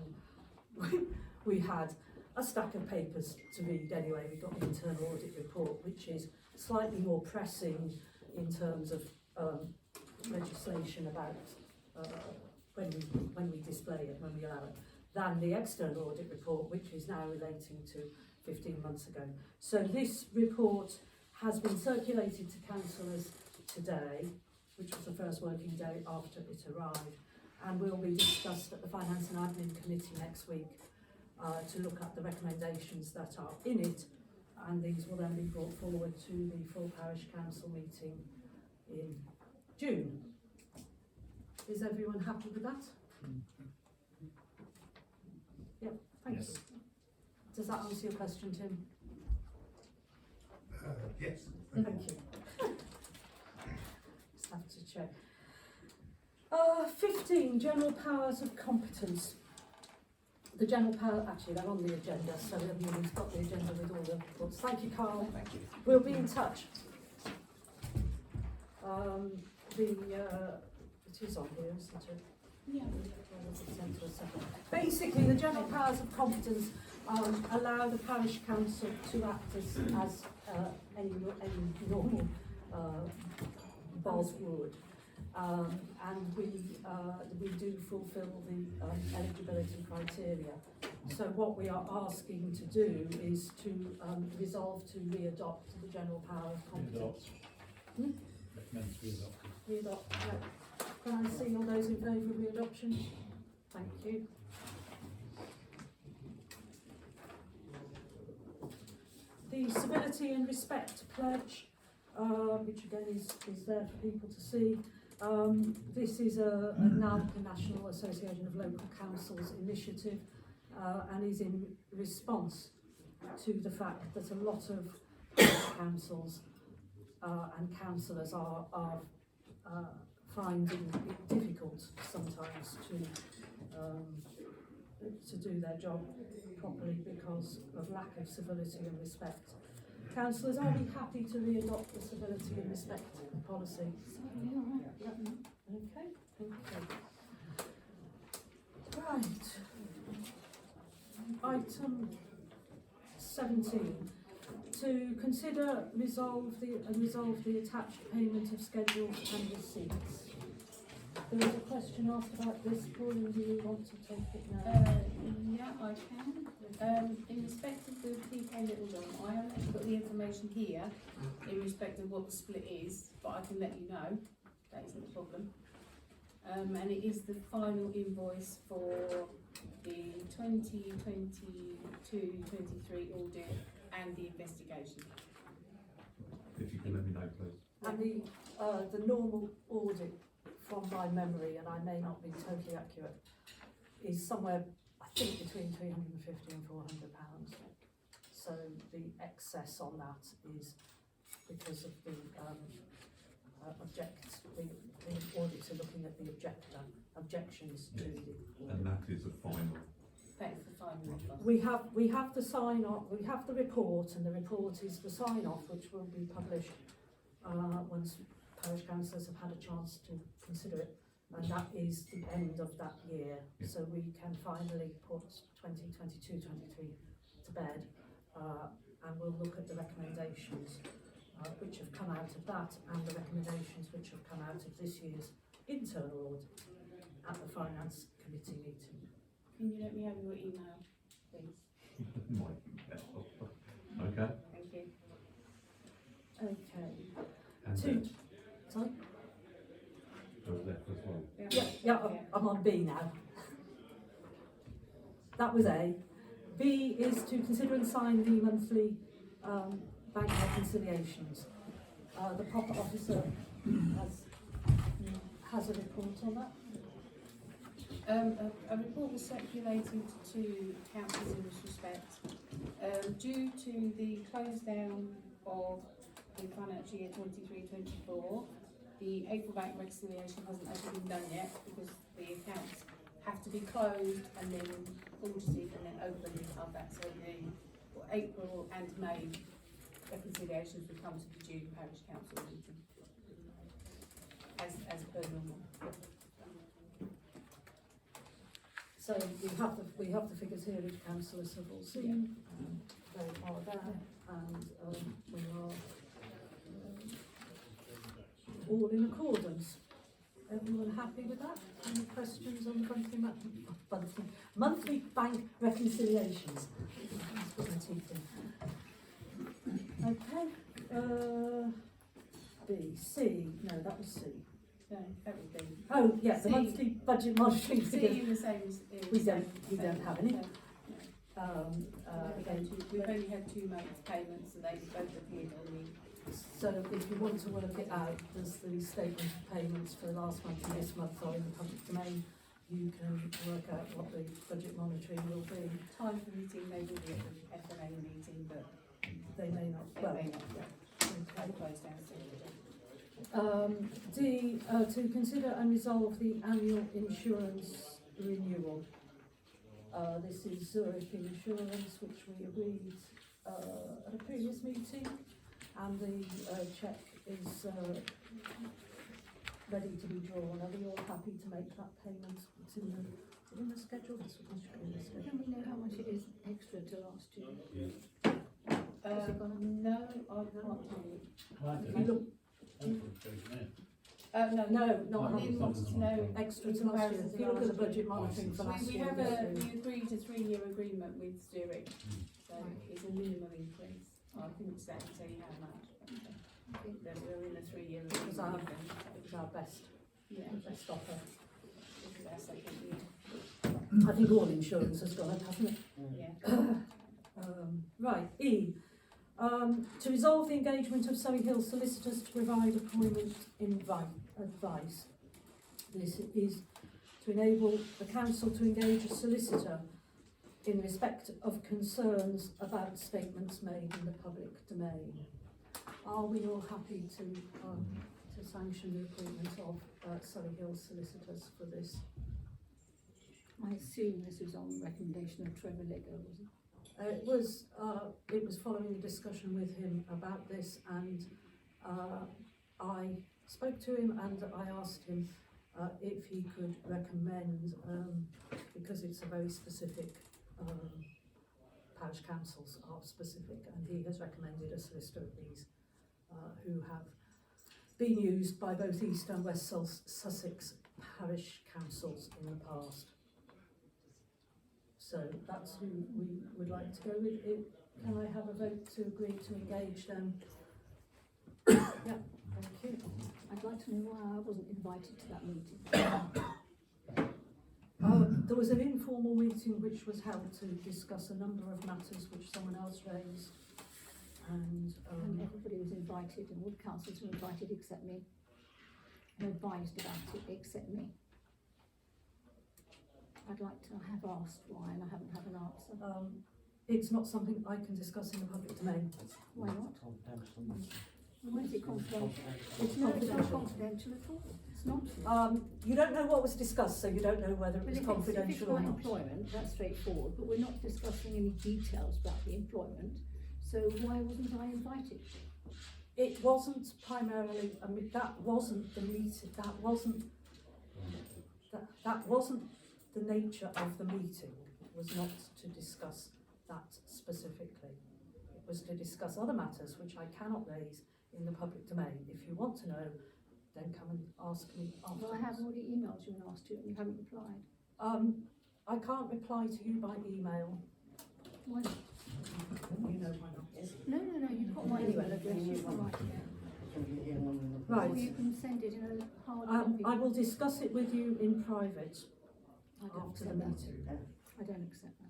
we had a stack of papers to read anyway. We got the internal audit report, which is slightly more pressing in terms of legislation about when we display it, when we allow it, than the external audit report, which is now relating to 15 months ago. So this report has been circulated to councillors today, which was the first working day after it arrived, and will be discussed at the Finance and Admin Committee next week to look at the recommendations that are in it, and these will then be brought forward to the full Parish Council meeting in June. Is everyone happy with that? Yep, thank Yes. you. Does that answer your question, Tim? Yes. Thank you. Just have to check. 15, general powers of competence. The general power, actually they're on the agenda, so everyone's got the agenda with all the reports. Thank you, Carl. Thank you. We'll be in touch. It is on here, isn't it? Yeah. Basically, the general powers of competence allow the Parish Council to act as any normal body would. And we do fulfil the eligibility criteria. So what we are asking to do is to resolve to re-adopt the general power of competence. Recommend to be adopted. Re-adopt, yeah. Can I see all those in favour of re-adoption? Thank you. The civility and respect pledge, which again is there for people to see. This is a NALC, National Association of Local Councils initiative, and is in response to the fact that a lot of councils and councillors are finding it difficult sometimes to do their job properly because of lack of civility and respect. Councillors, are we happy to re-adopt the civility and respect policy? Yep. Okay, thank you. Right. Item 17. To consider resolve the attached payment of schedules and receipts. There was a question asked about this. Pauline, do you want to take it now? Yeah, I can. In respect of the PK Little John, I haven't actually got the information here in respect of what the split is, but I can let you know. That isn't a problem. And it is the final invoice for the 2022-23 audit and the investigation. If you can let me know, please. And the normal audit, from my memory, and I may not be totally accurate, is somewhere, I think, between £350 and £400. So the excess on that is because of the the auditor looking at the objections to Yes. the And that is a final. That is the final invoice. We have the sign off, we have the report, and the report is the sign off, which will be published once parish councillors have had a chance to consider it, and that is the end of that year. Yeah. So we can finally put 2022-23 to bed, and we'll look at the recommendations which have come out of that, and the recommendations which have come out of this year's internal audit at the Finance Committee meeting. Can you let me have your email, please? My email. Okay. Thank you. Okay. And Two. then Sorry? goes left as well. Yeah, I'm on B now. That was A. B is to consider and sign the monthly bank reconciliations. The proper officer has a report on that. A report was circulated to councillors in this respect. Due to the close down of the financial year 23-24, the April bank reconciliation hasn't actually been done yet because the accounts have to be closed and then audited and then opened and come back. So the April and May reconciliations will come to the June Parish Council meeting, as per normal. So we have the figures here which councillors have all seen, they are there, and we are all in accordance. Everyone happy with that? Any questions on the monthly bank reconciliations? Let's put my teeth in. Okay, B, C, no, that was C. No, that would be. Oh, yeah, the C. monthly budget monitoring See figures. you the same as. We don't have any. We've only had two payments, so they both appeared on the. So if you want to work it out, there's the statement of payments for last month and this month are in the public domain. You can work out what the budget monitoring will be. Time for meeting, they will be at the FMA meeting, but They may not, they well, may not, they close down soon. D, to consider and resolve the annual insurance renewal. This is Zurich Insurance, which we agreed at a previous meeting, and the cheque is ready to be drawn. Are we all happy to make that payment? It's in the schedule. This one should be in the schedule. Can we know how much it is extra to last year? No, I can't tell you. If you look, No, not I didn't want to know. extra to last year. If you look at the budget monitoring for last We year. we agreed a 3-year agreement with Zurich, so it's a minimum increase. I couldn't say how much, but we're in a 3-year It was our, agreement. it was our best, Yeah, best offer. this is our second year. I think all insurance has gone up, hasn't it? Yeah. Right, E. To resolve the engagement of Surrey Hill Solicitors to provide employment advice. This is to enable the council to engage a solicitor in respect of concerns about statements made in the public domain. Are we all happy to sanction the appointment of Surrey Hill Solicitors for this? I assume this was on recommendation of Trevor Legger, was it? It was following a discussion with him about this, and I spoke to him and I asked him if he could recommend, because it's a very specific, parish councils are specific, and he has recommended a solicitor of these who have been used by both East and West Sussex parish councils in the past. So that's who we would like to go with. Can I have a vote to agree to engage them? Yeah, thank you. I'd like to know why I wasn't invited to that meeting. There was an informal meeting which was held to discuss a number of matters which someone else raised, and Everybody was invited, and all the councillors were invited except me, and advised about it except me. I'd like to have asked why, and I haven't had an answer. it's not something I can discuss in the public domain. Why not? Why is it confidential? It's No, it's not confidential. confidential at all. It's not. You don't know what was discussed, so you don't know whether it Well, was if it's confidential or about not. employment, that's straightforward, but we're not discussing any details about the employment, so why wasn't I invited? It wasn't primarily, I mean, that wasn't the meeting, that wasn't the nature of the meeting. It was not to discuss that specifically. It was to discuss other matters which I cannot raise in the public domain. If you want to know, then come and ask me afterwards. Well, I have already emailed you and asked you, and you haven't replied. I can't reply to you by email. Why not? You know why not. No, you've got my email address, you can write it down. Right. Or you can send it in a hard copy. I will discuss it with you in private I don't after the accept that. meeting. I don't accept that.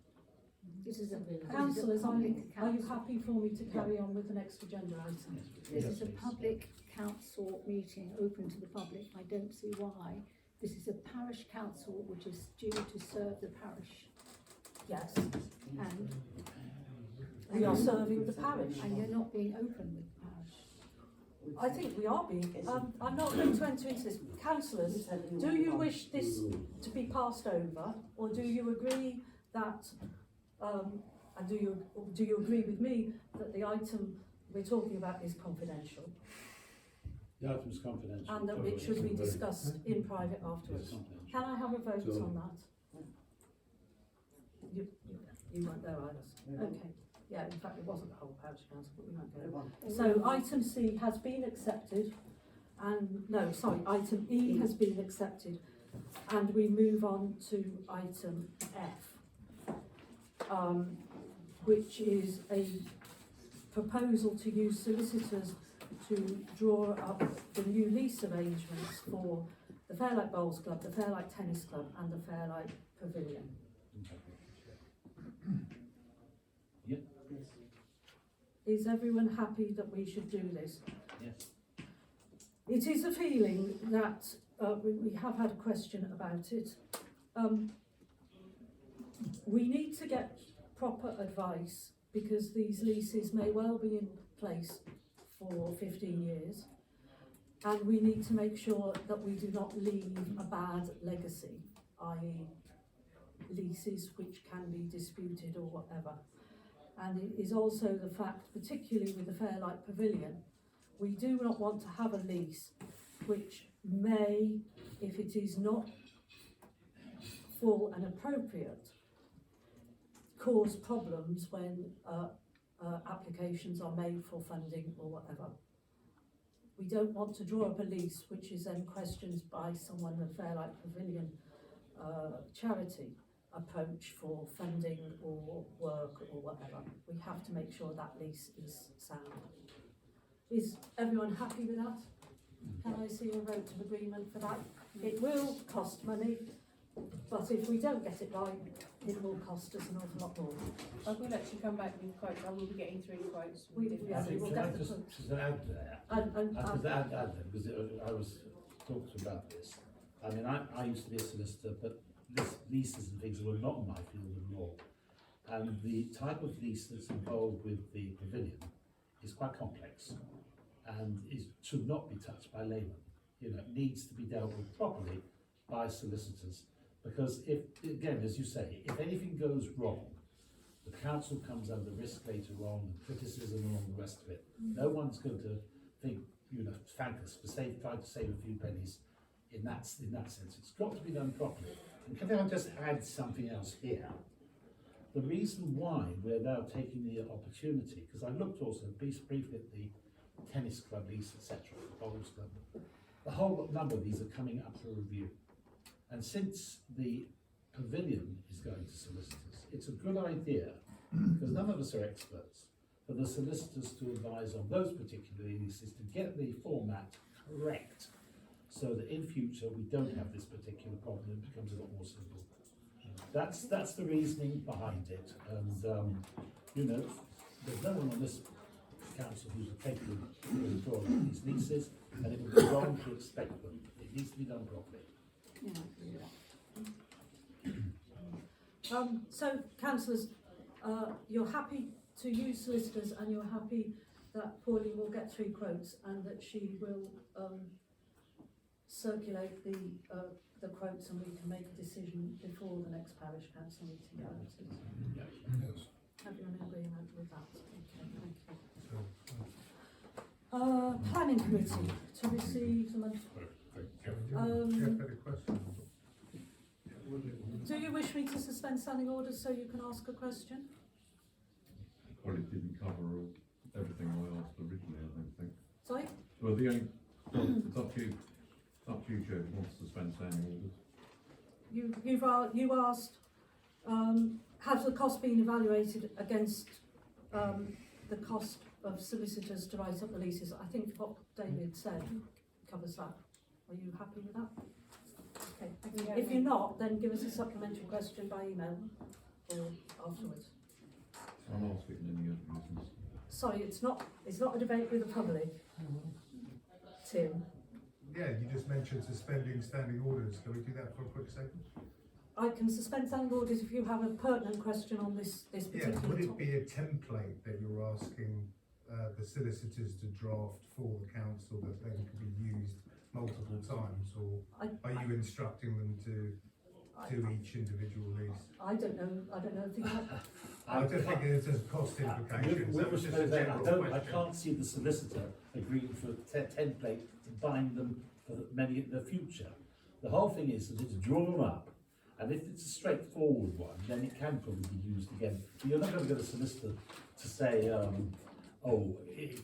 This is a Councillors, are public you council. happy for me to carry on with the next agenda item? This is a public council meeting open to the public. I don't see why. This is a parish council which is due to serve the parish, Yes, and we are serving the parish. you're not being open with the parish. I think we are being, I'm not going to enter into this. Councillors, do you wish this to be passed over, or do you agree that And do you agree with me that the item we're talking about is confidential The item's confidential. and that it should be discussed in private afterwards? Can I have a vote on that? You weren't there either. Okay. Yeah, in fact, it wasn't the whole parish council, but we won't go there. So item C has been accepted, and no, sorry, item E has been accepted, and we move on to item F, which is a proposal to use solicitors to draw up the new lease arrangements for the Fairlight Bowls Club, the Fairlight Tennis Club, and the Fairlight Pavilion. Yep. Is everyone happy that we should do this? Yes. It is a feeling that we have had a question about it. We need to get proper advice because these leases may well be in place for 15 years, and we need to make sure that we do not leave a bad legacy, i.e. leases which can be disputed or whatever. And it is also the fact, particularly with the Fairlight Pavilion, we do not want to have a lease which may, if it is not full and appropriate, cause problems when applications are made for funding or whatever. We don't want to draw up a lease which is then questioned by someone, the Fairlight Pavilion charity approach for funding or work or whatever. We have to make sure that lease is sound. Is everyone happy with that? Can I see a vote of agreement for that? It will cost money, but if we don't get it right, it will cost us an awful lot more. I will actually come back with quotes. I will be getting 3 quotes. We different yeah, I think will can I get just add there? I could add there because I was talked about this. I mean, I used to be a solicitor, but leases and things were not my field of law. And the type of lease that's involved with the pavilion is quite complex and should not be touched by laymen. You know, it needs to be dealt with properly by solicitors. Because if, again, as you say, if anything goes wrong, the council comes under risk later on and criticism and all the rest of it. No one's going to think, you know, thank us for trying to save a few pennies in that sense. It's got to be done properly. And can I just add something else here? The reason why we're now taking the opportunity, because I looked also briefly at the tennis club lease, etc., the bowls club, the whole number of these are coming up for review. And since the pavilion is going to solicitors, it's a good idea, because none of us are experts, for the solicitors to advise on those particular leases to get the format correct, so that in future we don't have this particular problem. It becomes a lot more simple. That's the reasoning behind it. And you know, there's no one on this council who's capable of drawing these leases, and it would be wrong to expect them. It needs to be done properly. So, councillors, you're happy to use solicitors, and you're happy that Pauline will get 3 quotes and that she will circulate the quotes, and we can make a decision before the next parish council meeting. Yes. Everyone in agreement with that? Okay, thank you. Planning committee to receive the money. Jeff had a question. Do you wish me to suspend standing orders so you can ask a question? Well, it didn't cover everything I asked originally, I don't think. Sorry? Well, the only, it's up to you. It's up to you, Joe, who wants to suspend standing orders. You asked, has the cost been evaluated against the cost of solicitors to write up the leases? I think what David said covers that. Are you happy with that? Okay. If you're not, then give us a supplementary question by email or afterwards. I'm asking any other business. Sorry, it's not a debate with the public. Tim. Yeah, you just mentioned suspending standing orders. Can we do that for a quick second? I can suspend standing orders if you have a pertinent question on this particular Yeah, would it topic. be a template that you're asking the solicitors to draft for the council that then could be used multiple times, or are you instructing them to to each individual lease. I don't know if you can. I don't think there's a cost implication, so With it's just a respect, general I question. can't see the solicitor agreeing for a template to bind them for many in the future. The whole thing is that it's drawn up, and if it's a straightforward one, then it can probably be used again. But you're not going to get a solicitor to say,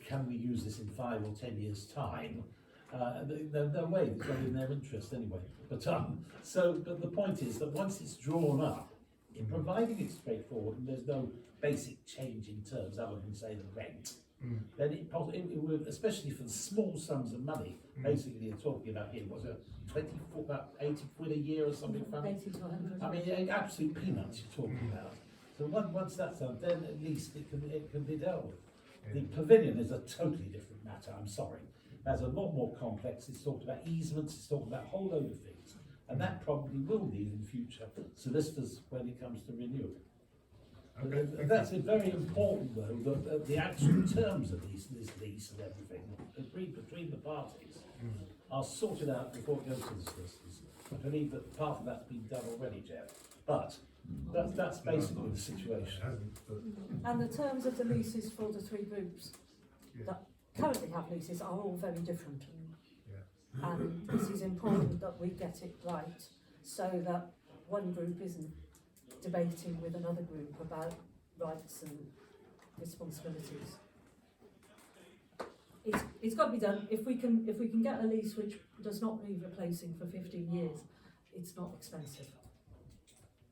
can we use this in 5 or 10 years' time? No way, it's not in their interest anyway. But the point is that once it's drawn up, in providing it's straightforward and there's no basic change in terms other than say the rent, then it would, especially for the small sums of money, basically you're talking about here, was it 24, about 80 quid a year or something funny? 80 to 100. I mean, absolute peanuts you're talking about. So once that's done, then at least it can be dealt with. The Pavilion is a totally different matter, I'm sorry. That's a lot more complex. It's talked about easements, it's talked about a whole load of things. And that probably will need in future solicitors when it comes to renewal. Okay, That's very important though, that the actual terms of this lease and everything, agreed between the parties, are sorted out before it goes to the solicitors. I believe that part of that's been done already, Jeff. But that's basically the situation. And the terms of the leases for the 3 groups that currently have leases are all very different. And this is important that we get it right, so that one group isn't debating with another group about rights and responsibilities. It's got to be done. If we can get a lease which does not need replacing for 15 years, it's not expensive.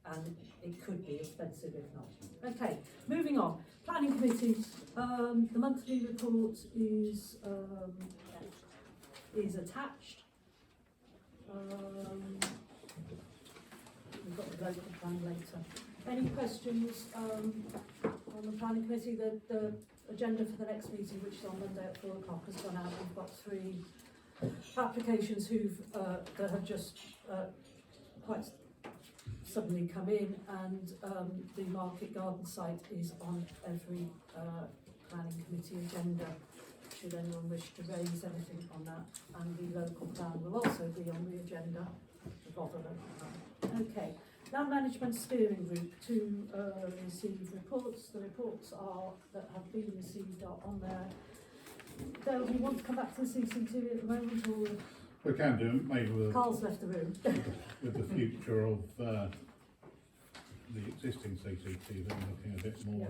And it could be expensive if not. Okay, moving on. Planning committee. The monthly report is attached. We've got the local plan later. Any questions on the planning committee? The agenda for the next meeting, which is on Monday at 4 o'clock, has gone out. We've got 3 applications that have just quite suddenly come in, and the market garden site is on every planning committee agenda, should anyone wish to raise anything on that, and the local plan will also be on the agenda, the bottom of the plan. Okay, land management steering group to receive reports. The reports that have been received are on there. Dale, do you want to come back to the CCTV at the moment, or We can do, maybe with, Carl's left the room? with the future of the existing CCTV, looking a bit more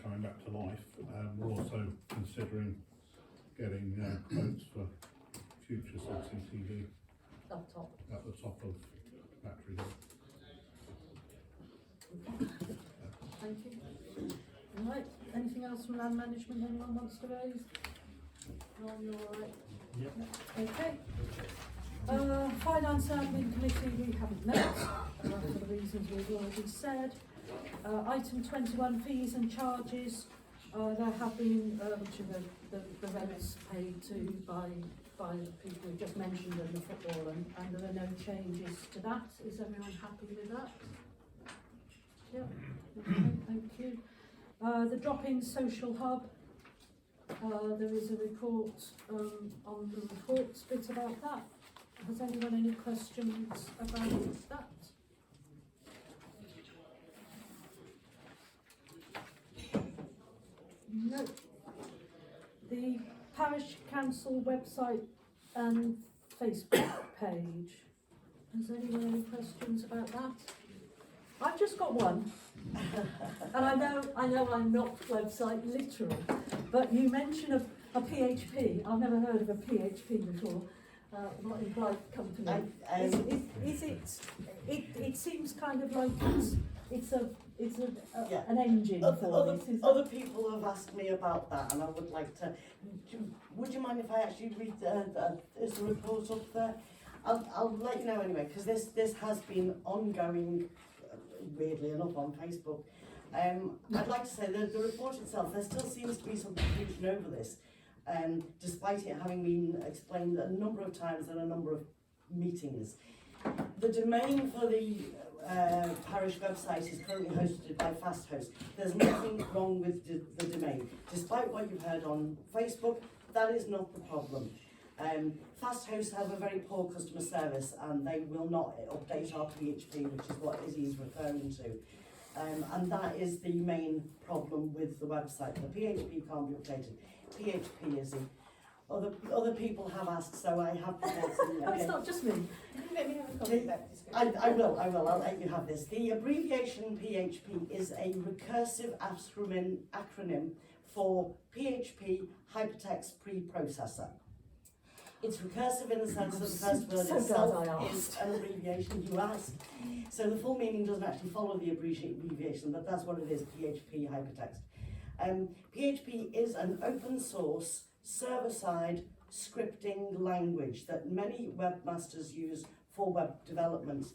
coming back to life. We're also considering getting quotes for future CCTV Up top. at the top of battery. Thank you. All right, anything else from land management anyone wants to raise? No, you're all right? Yep. Okay. Finance and admin committee, we haven't met, for the reasons we've already said. Item 21, fees and charges. There have been, which are the rents paid to by the people we just mentioned in the football, and there are no changes to that. Is everyone happy with that? Yeah, okay, thank you. The drop-in social hub, there is a report on the reports bit about that. Has anyone any questions about that? No. The Parish Council website and Facebook page. Has anyone any questions about that? I've just got one. And I know I'm not website literal, but you mention a PHP. I've never heard of a PHP before. Not in private company. It seems kind of like it's an engine for this. Other people have asked me about that, and I would like to. Would you mind if I actually read? Is the report up there? I'll let you know anyway, because this has been ongoing, weirdly enough, on Facebook. I'd like to say that the report itself, there still seems to be some confusion over this. Despite it having been explained a number of times in a number of meetings. The domain for the parish website is currently hosted by FastHost. There's nothing wrong with the domain. Despite what you've heard on Facebook, that is not the problem. Fast hosts have a very poor customer service and they will not update our PHP, which is what Issy is referring to. And that is the main problem with the website. The PHP can't be updated. PHP, Issy. Other people have asked, so I have prepared some. No, it's not just me. Let me have a copy of that description. I will, I'll let you have this. The abbreviation PHP is a recursive acronym for PHP Hypertext Preprocessor. It's recursive in the sense that the first word So itself glad I is an abbreviation, you asked. So the full meaning doesn't actually follow the abbreviation, but that's what it is, PHP Hypertext. PHP is an open source, server-side scripting language that many webmasters use for web development.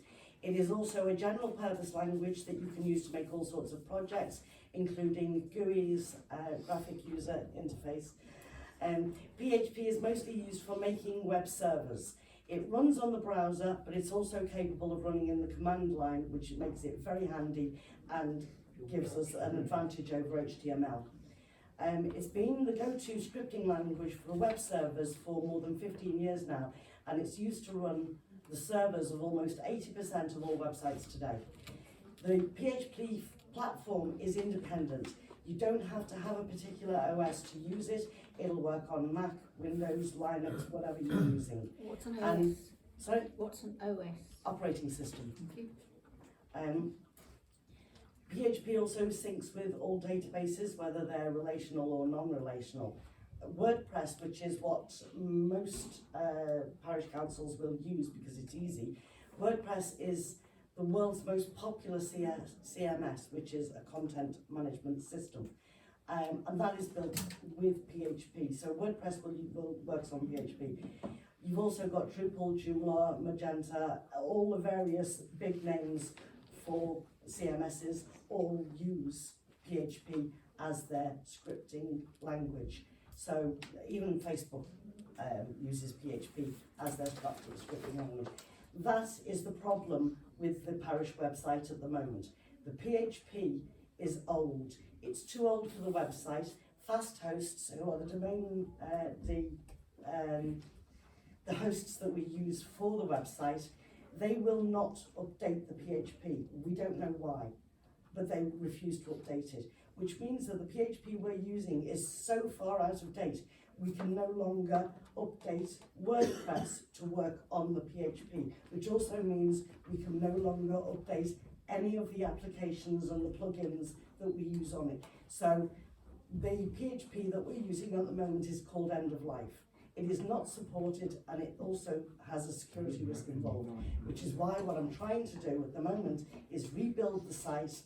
It is also a general purpose language that you can use to make all sorts of projects, including GUIs, graphic user interface. PHP is mostly used for making web servers. It runs on the browser, but it's also capable of running in the command line, which makes it very handy and gives us an advantage over HTML. It's been the go-to scripting language for web servers for more than 15 years now, and it's used to run the servers of almost 80% of all websites today. The PHP platform is independent. You don't have to have a particular OS to use it. It'll work on Mac, Windows, Linux, whatever you're using. What's an OS? And, sorry? What's an OS? Operating system. Thank you. PHP also syncs with all databases, whether they're relational or non-relational. WordPress, which is what most parish councils will use because it's easy. WordPress is the world's most popular CMS, which is a content management system. And that is built with PHP. So WordPress works on PHP. You've also got Drupal, Joomla, Magenta, all the various big names for CMSs all use PHP as their scripting language. So even Facebook uses PHP as their scripting language. That is the problem with the parish website at the moment. The PHP is old. It's too old for the website. Fast hosts, who are the domain, the hosts that we use for the website, they will not update the PHP. We don't know why, but they refuse to update it, which means that the PHP we're using is so far out of date, we can no longer update WordPress to work on the PHP, which also means we can no longer update any of the applications and the plugins that we use on it. So the PHP that we're using at the moment is called end of life. It is not supported and it also has a security risk involved, which is why what I'm trying to do at the moment is rebuild the site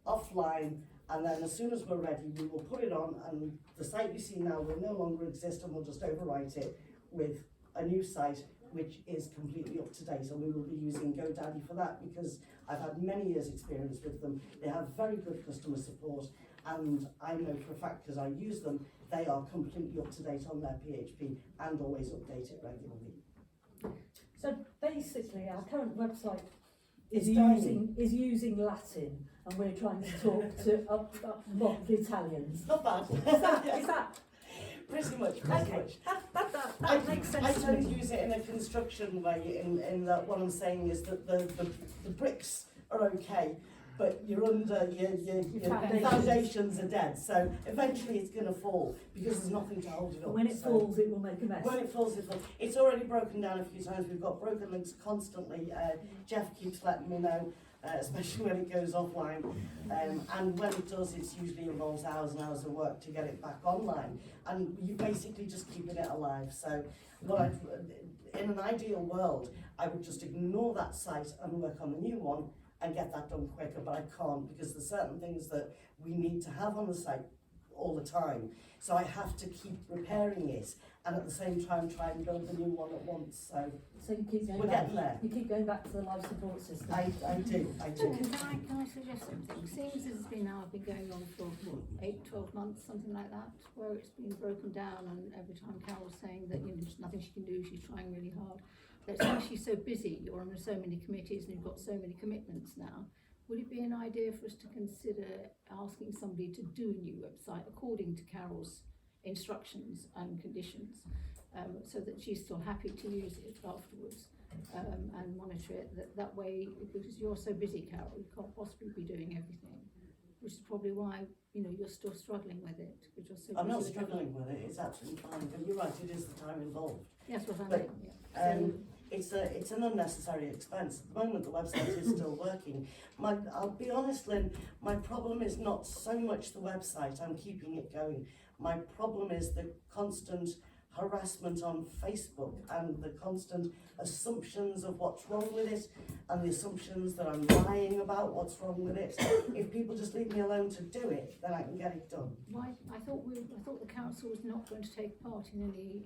offline, and then as soon as we're ready we will put it on, and the site you see now will no longer exist and we'll just overwrite it with a new site which is completely up to date, and we will be using GoDaddy for that because I've had many years experience with them. They have very good customer support, and I know for a fact because I use them, they are completely up to date on their PHP and always update it regularly. So basically, our current website is It's dying. using Latin, and we're trying to talk to mock Italians. Not bad. Is that Pretty much. okay? That makes sense I to don't me. use it in a construction way, in that what I'm saying is that the bricks are okay, but you're under, your foundations are dead, so eventually it's going to fall because there's nothing to hold it up. But when it so. falls, it will make a mess. When it falls, it falls. It's already broken down a few times. We've got broken links constantly. Jeff keeps letting me know, especially when it goes offline. And when it does, it usually involves hours and hours of work to get it back online. And you basically just keeping it alive. So what in an ideal world, I would just ignore that site and work on the new one and get that done quicker, but I can't because there's certain things that we need to have on the site all the time. So I have to keep repairing it and at the same time try and build the new one at once. So you keep going We're back. getting there. You keep going back to the life support system. I do. Can I suggest something? Seems as it's been going on for what, 8, 12 months, something like that, where it's been broken down, and every time Carol's saying that there's nothing she can do, she's trying really hard. That since she's so busy, you're on so many committees and you've got so many commitments now, would it be an idea for us to consider asking somebody to do a new website according to Carol's instructions and conditions? so that she's still happy to use it afterwards, and monitor it, that way, because you're so busy, Carol, you can't possibly be doing everything, which is probably why, you know, you're still struggling with it, because you're so busy. I'm not with struggling with it, it's absolutely fine, but you're right, it is the time involved. That's what I But, mean, yeah. It's an unnecessary expense. At the moment, the website is still working. I'll be honest, Lynn, my problem is not so much the website, I'm keeping it going. My problem is the constant harassment on Facebook and the constant assumptions of what's wrong with it and the assumptions that I'm lying about what's wrong with it. If people just leave me alone to do it, then I can get it done. Why, I thought the council was not going to take part in any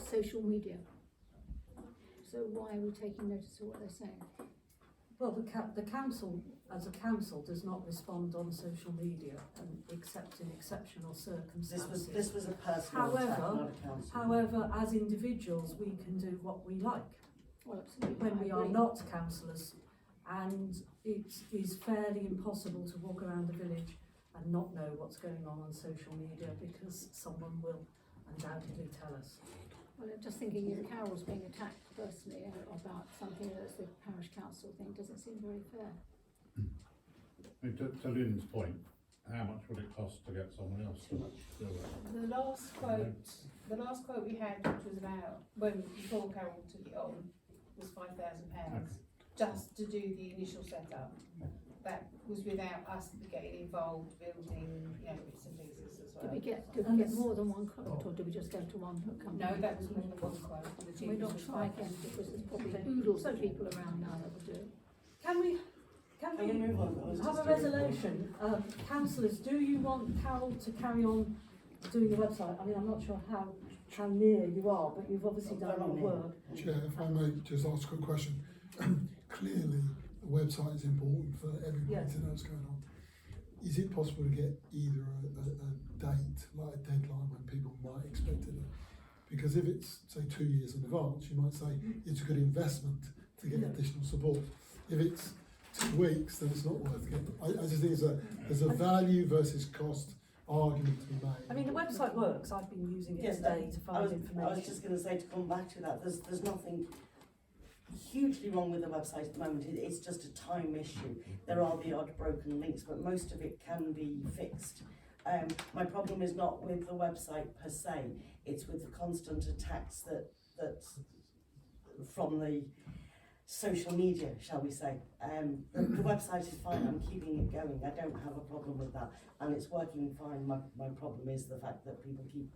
social media. So why are we taking notice of what they're saying? Well, the council, as a council, does not respond on social media, except in exceptional circumstances. This was a personal attack, not a council. However, as individuals, we can do what we like Well, absolutely. when I we are agree. not councillors, and it is fairly impossible to walk around the village and not know what's going on social media, because someone will undoubtedly tell us. Well, I'm just thinking if Carol's being attacked personally about something that's the parish council thing, doesn't seem very fair. I mean, to Lyn's point, how much would it cost to get someone else to do it? The last quote we had, which was about, before Carol took it on, was £5,000, just to do the initial setup. That was without us getting involved, building, you know, bits and pieces as well. Did we get more than one quote, or did we just go to one company? No, that was more than one quote. The We cheapest don't was try 5,000. again, because there's probably oodles of people around now that will do it. Can we Can we move on? I was have a just resolution? Councillors, do you want Carol to carry on doing the website? I mean, I'm not sure how near you are, but you've obviously done a lot of work. Chair, if I may just ask a question. Clearly, the website is important for everybody Yes. to know what's going on. Is it possible to get either a date, like a deadline when people might expect it? Because if it's, say, 2 years in advance, you might say it's a good investment to get additional support. If it's 2 weeks, then it's not worth getting. I just think there's a value versus cost argument to be made. I mean, the website works. I've been using it Yes, today to I find was information. just going to say, to come back to that, there's nothing hugely wrong with the website at the moment. It's just a time issue. There are the odd broken links, but most of it can be fixed. My problem is not with the website per se, it's with the constant attacks that from the social media, shall we say. The website is fine, I'm keeping it going, I don't have a problem with that, and it's working fine. My problem is the fact that people keep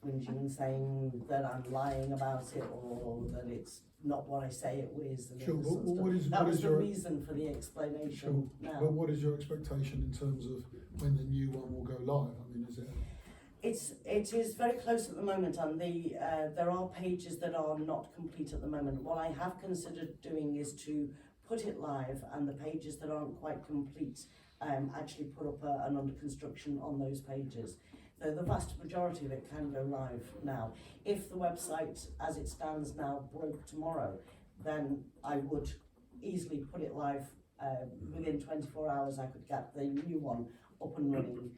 whinging and saying that I'm lying about it, or that it's not what I say it is. And Sure, all this but sort of what stuff. is- that what was is the your- reason for the explanation Sure, now. but what is your expectation in terms of when the new one will go live? I mean, is it? It is very close at the moment, and there are pages that are not complete at the moment. What I have considered doing is to put it live, and the pages that aren't quite complete, actually put up an under construction on those pages. So the vast majority of it can go live now. If the website, as it stands now, broke tomorrow, then I would easily put it live. Within 24 hours, I could get the new one up and running,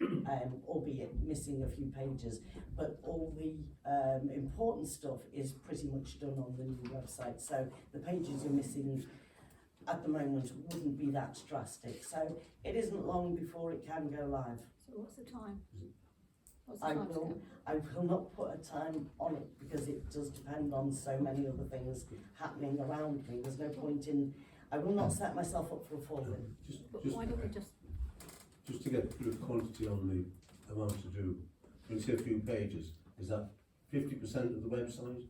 albeit missing a few pages. But all the important stuff is pretty much done on the new website. So the pages you're missing at the moment wouldn't be that drastic. So it isn't long before it can go live. So what's the time? What's the I time will, I will not put a time on it, because it does depend on so many other things happening around me. There's no point in, I will not set myself up for a fall in. But why don't we just, Just to get a bit of quantity on the amount to do, when you say a few pages, is that 50% of the website?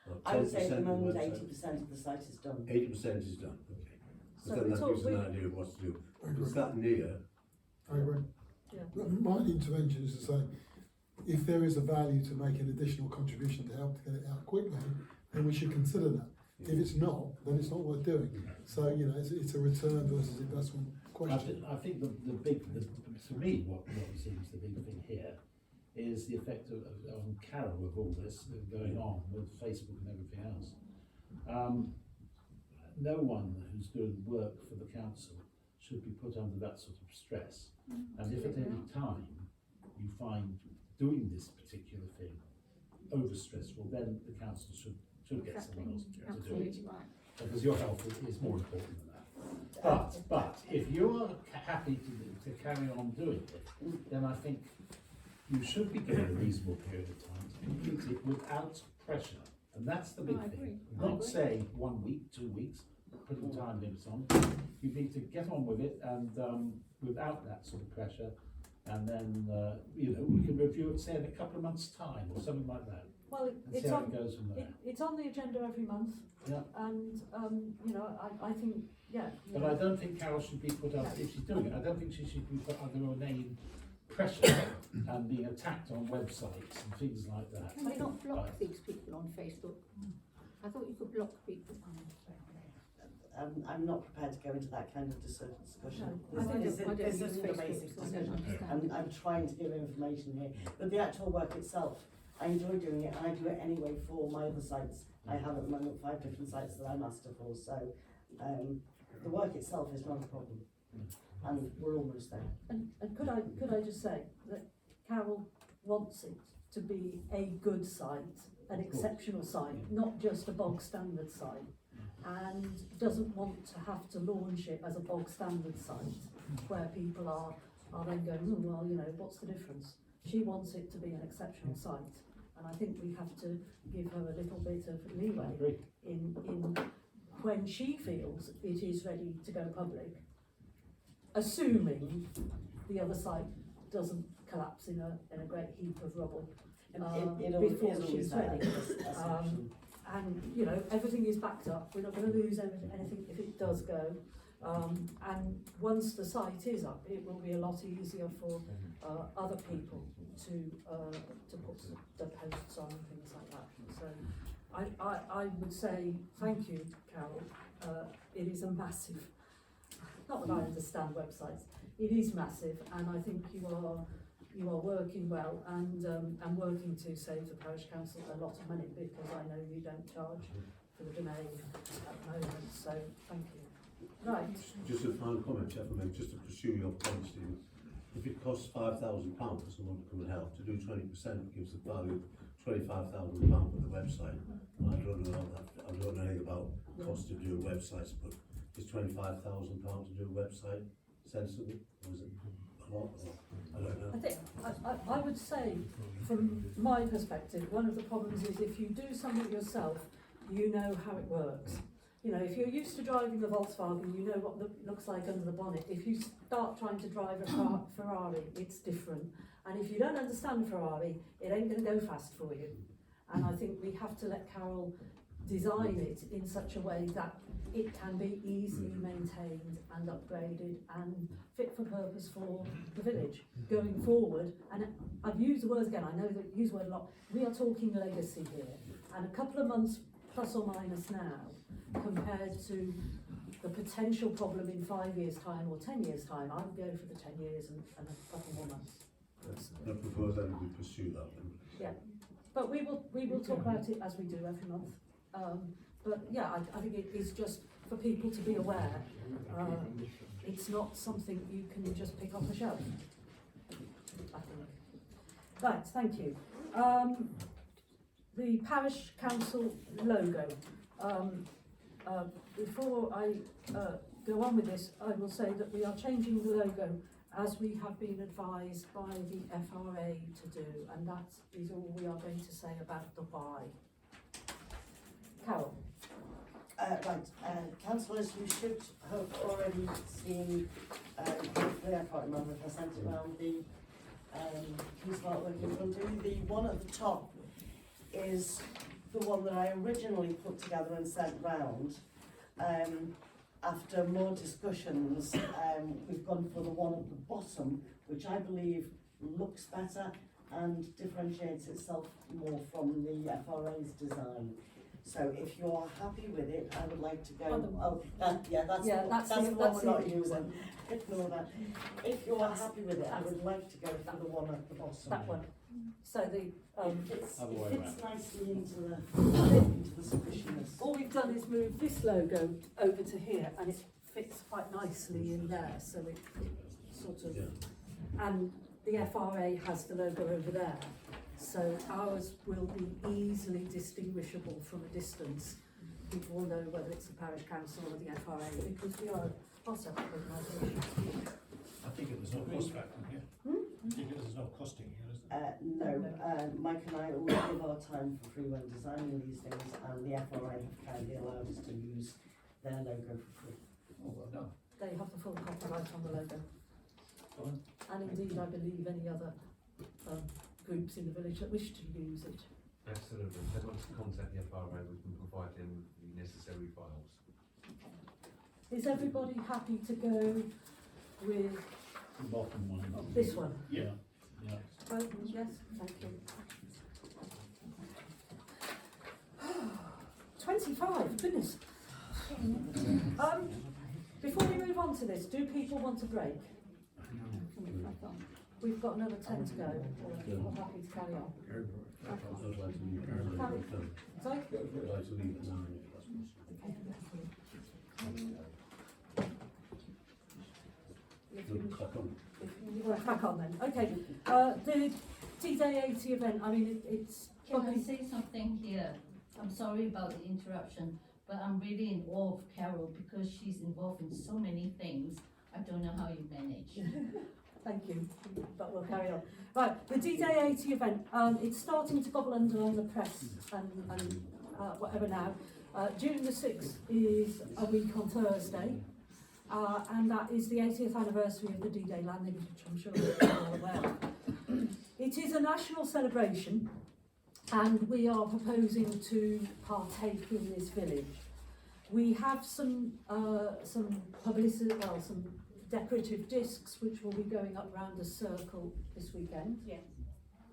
Or 10% I would say at the of moment website? 80% of the site is done. 80% is done, okay. So So then it's that all- gives an idea of what to do. I If agree. it's that near, I agree. Yeah. My intervention is to say, if there is a value to make an additional contribution to help to get it out quickly, then we should consider that. If it's not, then it's not worth doing. So, you know, it's a return versus investment question. I think to me, what seems the big thing here is the effect on Carol of all this going on with Facebook and everything else. No one who's doing work for the council should be put under that sort of stress. And if at any time you find doing this particular thing overstressed, well then the council should get someone else to do it. Absolutely right. Because your health is more important than that. But if you're happy to carry on doing it, then I think you should be given a reasonable period of time to complete it without pressure. And that's the big I agree. thing. I Not agree. say 1 week, 2 weeks, putting time limits on. You need to get on with it and without that sort of pressure. And then, we can review it, say, in a couple of months' time or something like that. Well, And see it's how on, it goes from there. it's on the agenda every month. Yeah. And, I think, yeah. But I don't think Carol should be put up, if she's doing it, I don't think she should be put under a name pressure and being attacked on websites and things like that. Can we not block Right. these people on Facebook? I thought you could block people. I'm not prepared to go into that kind of discussion. No, I This don't is use the Facebook, basic so I don't discussion. understand. I'm trying to give information here, but the actual work itself, I enjoy doing it, and I do it anyway for my other sites. I have at the moment 5 different sites that I'm master for, so the work itself is not a problem, and we're almost there. And could I just say that Carol wants it to be a good site, an exceptional site, not just a bog standard site, and doesn't want to have to launch it as a bog standard site where people are then going, oh, well, what's the difference? She wants it to be an exceptional site, and I think we have to give her a little bit of I leeway agree. in when she feels it is ready to go public, assuming the other site doesn't collapse in a great heap of rubble before she's ready. And everything is backed up. We're not going to lose anything if it does go. And once the site is up, it will be a lot easier for other people to put the posts on and things like that. So I would say thank you, Carol. It is a massive, not that I understand websites, it is massive, and I think you are working well and working to save the Parish Council a lot of money, because I know you don't charge for the domain at the moment, so thank you. Right. Just a final comment, gentlemen, just to pursue your point, Stephen. If it costs £5,000 for someone to come and help, to do 20% gives the value of £25,000 for the website. And I don't know anything about cost to do websites, but is £25,000 to do a website sensible, or is it a lot? I don't know. I think I would say, from my perspective, one of the problems is if you do something yourself, you know how it works. If you're used to driving the Volkswagen, you know what it looks like under the bonnet. If you start trying to drive a Ferrari, it's different. And if you don't understand Ferrari, it ain't going to go fast for you. And I think we have to let Carol design it in such a way that it can be easily maintained and upgraded and fit for purpose for the village going forward. And I've used the word again, I know that I use the word a lot. We are talking legacy here, and a couple of months plus or minus now, compared to the potential problem in 5 years' time or 10 years' time, I would go for the 10 years and a couple more months. I propose that we pursue that one. Yeah, but we will talk about it as we do every month. But yeah, I think it is just for people to be aware. It's not something you can just pick off the shelf, I think. Right, thank you. The Parish Council logo. Before I go on with this, I will say that we are changing the logo as we have been advised by the FRA to do, and that is all we are going to say about the why. Carol. Councillors, you should have already seen, hopefully, I can't remember if I sent it around, the piece of artwork you're going to do. The one at the top is the one that I originally put together and sent round. After more discussions, we've gone for the one at the bottom, which I believe looks better and differentiates itself more from the FRA's design. So if you're happy with it, I would like to go. That's the one we're not using. Ignore that. If you're happy with it, I would like to go for the one at the bottom. That one. So the It fits nicely into the squishiness. all we've done is move this logo over to here, and it fits quite nicely in there. So it sort of, and the FRA has the logo over there. So ours will be easily distinguishable from a distance. People will know whether it's the Parish Council or the FRA because we are a separate organisation. I think there's no cost factor here. I think there's no costing here, is there? No, Mike and I always give our time for free when designing these things, and the FRA have kindly allowed us to use their logo for free. Oh, well done. They have the full copyright on the logo. Fine. And indeed, I believe any other groups in the village that wish to use it. Absolutely. If they want to contact the FRA, we can provide them the necessary files. Is everybody happy to go with The bottom one. this one? Yeah. Yeah. Both, yes, thank you. 25, goodness. Before we move on to this, do people want a break? We've got another 10 to go, or we're happy to carry on. I'd like to leave it now. Sorry? I'd like to leave it now. Crack on. We'll crack on then. Okay, the T-Day 80 event, I mean, it's Can I probably... say something here? I'm sorry about the interruption, but I'm really in awe of Carol because she's involved in so many things. I don't know how you manage. Thank you, but we'll carry on. Right, the D-Day 80 event, it's starting to bubble under on the press and whatever now. June the 6th is a week on Thursday, and that is the 80th anniversary of the D-Day landing, which I'm sure you're all aware of. It is a national celebration, and we are proposing to partake in this village. We have some publicity, well, some decorative discs which will be going up round a circle this weekend. Yeah.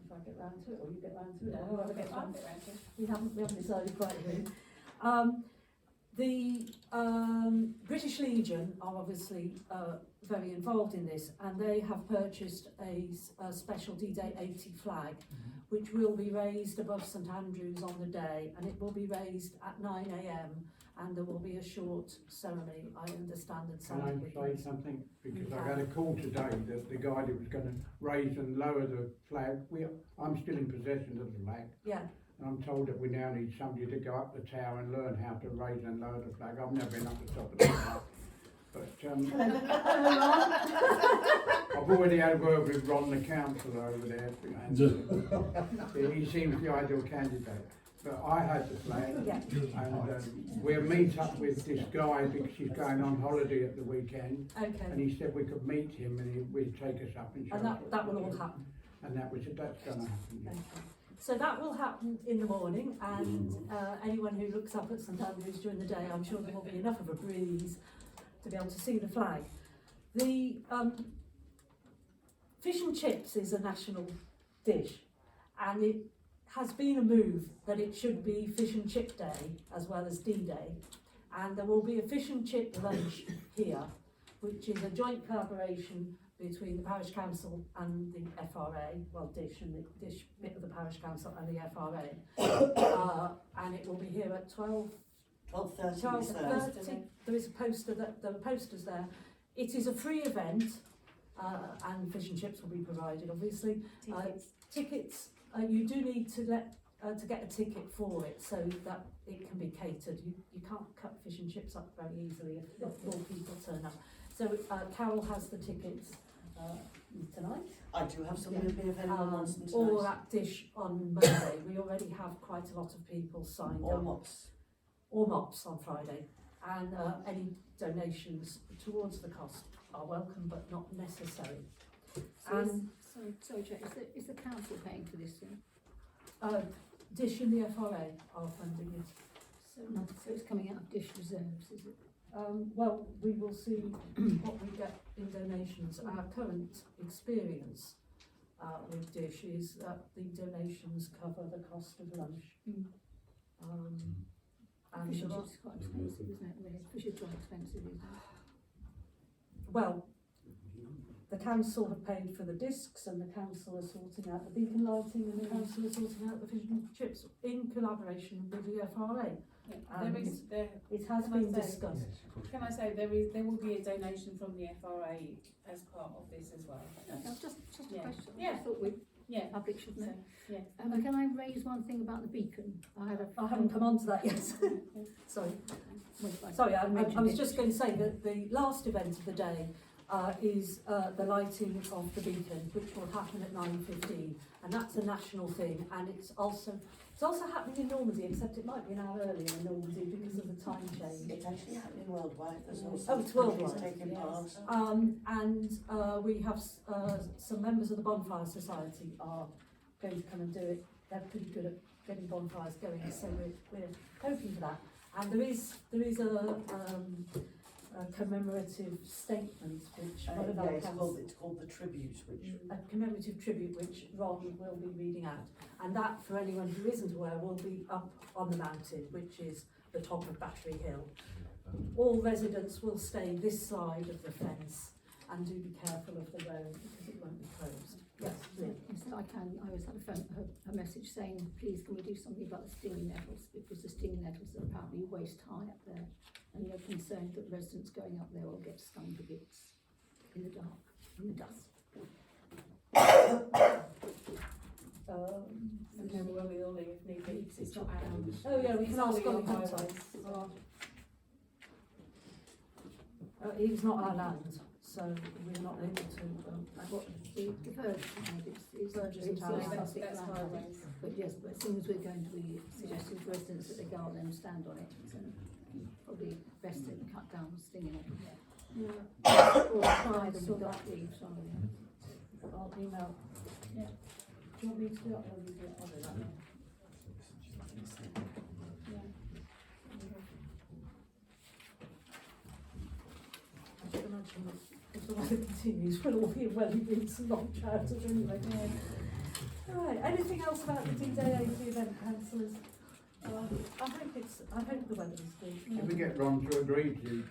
If I get round to it, or you get round to it, No, or whoever gets I'll round. get round to it. We haven't decided quite yet. The British Legion are obviously very involved in this, and they have purchased a special D-Day 80 flag, which will be raised above St Andrews on the day, and it will be raised at 9 AM, and there will be a short ceremony, I understand. Can I say something? Because I had a call today that the guy that was going to raise and lower the flag, I'm still in possession of the flag. Yeah. And I'm told that we now need somebody to go up the tower and learn how to raise and lower the flag. I've never been up the top of the tower. But I've already had a word with Ron, the councillor over there, and he seems the ideal candidate. But I had the flag, and we'll meet up with this guy because he's going on holiday at the weekend. Okay. And he said we could meet him and he'd take us up and show And us. that will all happen. And that's going to happen. Yeah. Okay. So that will happen in the morning, and anyone who looks up at St Andrews during the day, I'm sure there will be enough of a breeze to be able to see the flag. The fish and chips is a national dish, and it has been a move that it should be Fish and Chip Day as well as D-Day, and there will be a fish and chip lunch here, which is a joint collaboration between the Parish Council and the FRA, well, Dish and the Dish bit of the Parish Council and the FRA, and it will be here at 12:30. There is a poster there are posters there. It is a free event, and fish and chips will be provided, obviously. Tickets, you do need to get a ticket for it so that it can be catered. You can't cut fish and chips up very easily if more people turn up. So Carol has the tickets tonight. I do have some if anyone wants them tonight. Or at Dish on Monday. We already have quite a lot of people signed up. Or mops on Friday. And any donations towards the cost are welcome but not necessary. Sorry, Jo, is the council paying for this thing? Dish and the FRA are funding it. So it's coming out of Dish reserves, is it? Well, we will see what we get in donations. Our current experience with Dish is that the donations cover the cost of lunch. And Fish and chips is quite expensive, isn't it? Really? Fish is quite expensive, isn't it? well, the council have paid for the discs, and the council are sorting out the beacon lighting, and the council are sorting out the fish and chips in collaboration with the FRA. It has been discussed. Can I say there will be a donation from the FRA as part of this as well? Just a question. Yeah. I thought Yeah. Public should know. Yeah. Can I raise one thing about the beacon? I haven't come on to that yet. Sorry. Sorry, I was just going to say that the last event of the day is the lighting of the beacon, which will happen at 9:15, and that's a national thing, and it's also happening in Normandy, except it might be an hour earlier in Normandy because of the time change. It's actually happening worldwide. There's also It's worldwide. taking part. And we have some members of the Bonfire Society are going to come and do it. They're pretty good at getting bonfires going, so we're hoping for that. And there is a commemorative statement which one of our it's called the tribute, which a commemorative tribute which Ron will be reading out, and that, for anyone who isn't aware, will be up on the mountain, which is the top of Battery Hill. All residents will stay this side of the fence and do be careful of the road because it won't be closed. Yes, Lynn. Yes, I always had a message saying, please can we do something about the stinging nettles, because the stinging nettles are apparently waist high up there, and you're concerned that residents going up there will get stung to bits in the dark, in the dust. And then where we all live if need be, because it's not our. Oh yeah, we can ask It's on on the highways. contact. It's not our land, so we're not able to. What the first side is Burgess it's Tower. Sussex That's land. highways. But yes, but as soon as we're going to be suggesting to residents that they go out there and stand on it, so probably best to cut down the stinging nettle. Or try them with duck leaves on them. I'll email. Yeah. Do you want me to do it or you do it? I'll do that. I should imagine that if the weather continues, we'll all be well in some long trousers anyway. Alright, anything else about the D-Day AG event, councillors? I hope the weather's good. If we get Ron to agree to,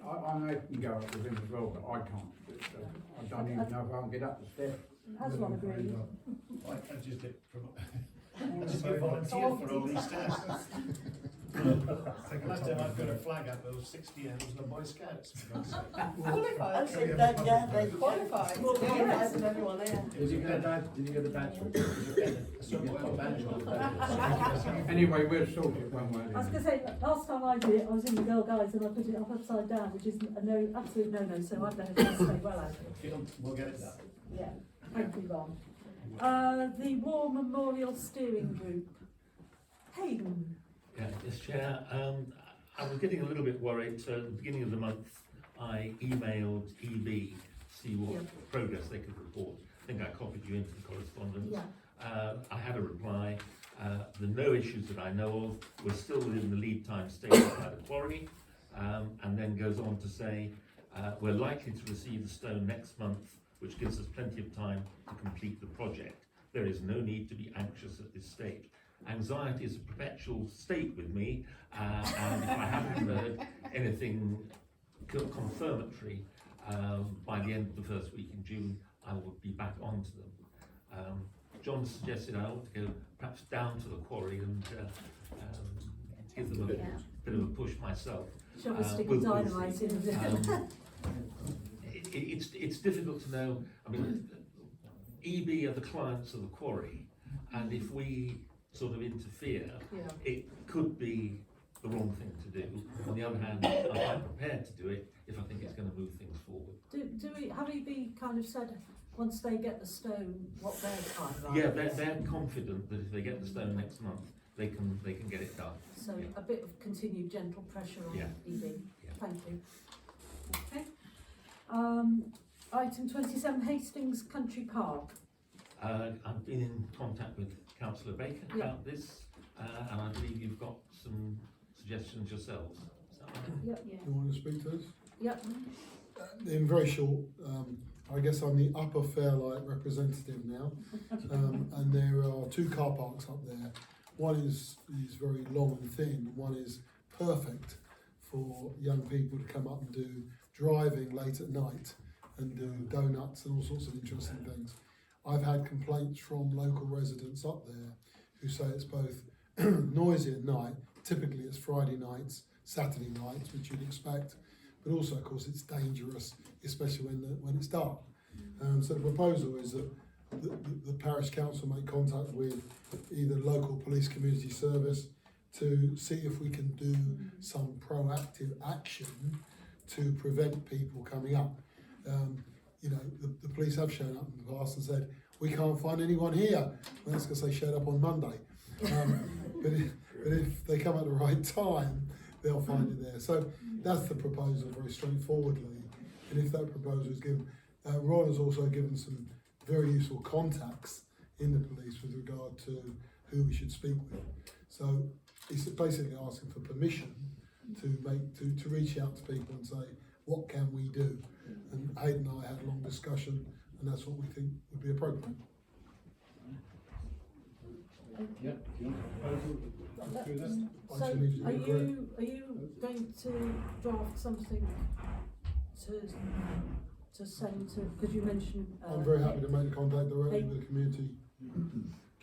I know he can go up with him as well, but I can't. So I don't even know if I can get up the stairs. Has Ron agreed? I just did, I just get volunteered for all these tasks. Last time I've got a flag up, there was 60 animals and the Boy Scouts. I think that, yeah, they Qualified. more qualified than anyone there. Did you get the badge? Anyway, we'll sort it one way or the I was other. going to say, last time I did it, I was in the Girl Guides and I put it up upside down, which is a no, absolute no-no, so I've better just stay well out of it. We'll get it done. Yeah, thank you, Ron. The War Memorial Steering Group. Hayden. Yeah, yes, Chair. I was getting a little bit worried. So at the beginning of the month, I emailed EB to see what progress they could report. I think I copied you into the correspondence. Yeah. I had a reply. The no issues that I know of were still within the lead time stated by the quarry, and then goes on to say, we're likely to receive the stone next month, which gives us plenty of time to complete the project. There is no need to be anxious at this stage. Anxiety is a perpetual state with me, and if I haven't heard anything confirmatory by the end of the first week in June, I will be back onto them. John suggested I ought to go perhaps down to the quarry and give them a bit of a push myself. Shall we stick a dynamite in there? It's difficult to know. I mean, EB are the clients of the quarry, and if we sort of interfere, it could be the wrong thing to do. On the other hand, I'm quite prepared to do it if I think it's going to move things forward. Have EB kind of said once they get the stone what their timeline is? Yeah, they're confident that if they get the stone next month, they can get it done. So a bit of continued gentle pressure on EB. Thank you. Okay. Item 27, Hastings Country Park. I've been in contact with Councillor Baker about this, and I believe you've got some suggestions yourselves. Is that right? Yep. You want to speak to us? Yep. In very short, I guess I'm the upper Fairlight representative now, and there are two car parks up there. One is very long and thin, one is perfect for young people to come up and do driving late at night and do donuts and all sorts of interesting things. I've had complaints from local residents up there who say it's both noisy at night, typically it's Friday nights, Saturday nights, which you'd expect, but also of course it's dangerous, especially when it's dark. So the proposal is that the Parish Council make contact with either local police community service to see if we can do some proactive action to prevent people coming up. You know, the police have shown up in the past and said, we can't find anyone here. Well, that's because they showed up on Monday. But if they come at the right time, they'll find it there. So that's the proposal, very straightforwardly. And if that proposal is given, Ron has also given some very useful contacts in the police with regard to who we should speak with. So he's basically asking for permission to reach out to people and say, what can we do? And Hayden and I had a long discussion, and that's what we think would be appropriate. Yep. So are you going to draft something to send to, because you mentioned I'm very happy to make contact directly with the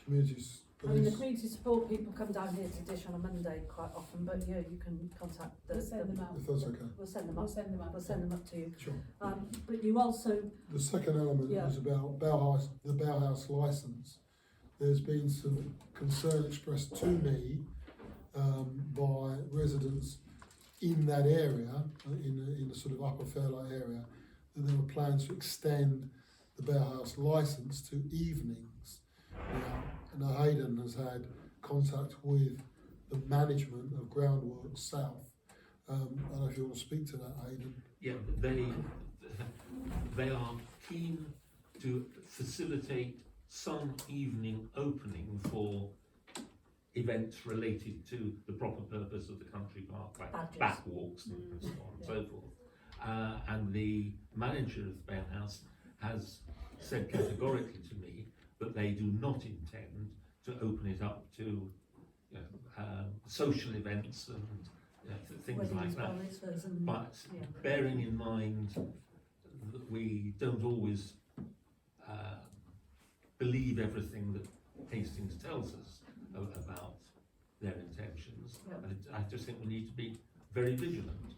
communities. I mean, the community support people come down here to Dish on a Monday quite often, but yeah, you can contact We'll send them out. If that's okay. We'll send them up. We'll send them out. We'll send them up to you. Sure. But you also, The second element Yeah. was about the Bauhaus licence. There's been some concern expressed to me by residents in that area, in the sort of upper Fairlight area, that there were plans to extend the Bauhaus licence to evenings. Now Hayden has had contact with the management of Groundworks South. I don't know if you want to speak to that, Hayden. Yeah, they are keen to facilitate some evening opening for events related to the proper purpose of the country park, like back walks and so on and so forth. And the manager of the Bauhaus has said categorically to me that they do not intend to open it up to social events and things like that. But bearing in mind that we don't always believe everything that Hastings tells us about their intentions, I just think we need to be very vigilant.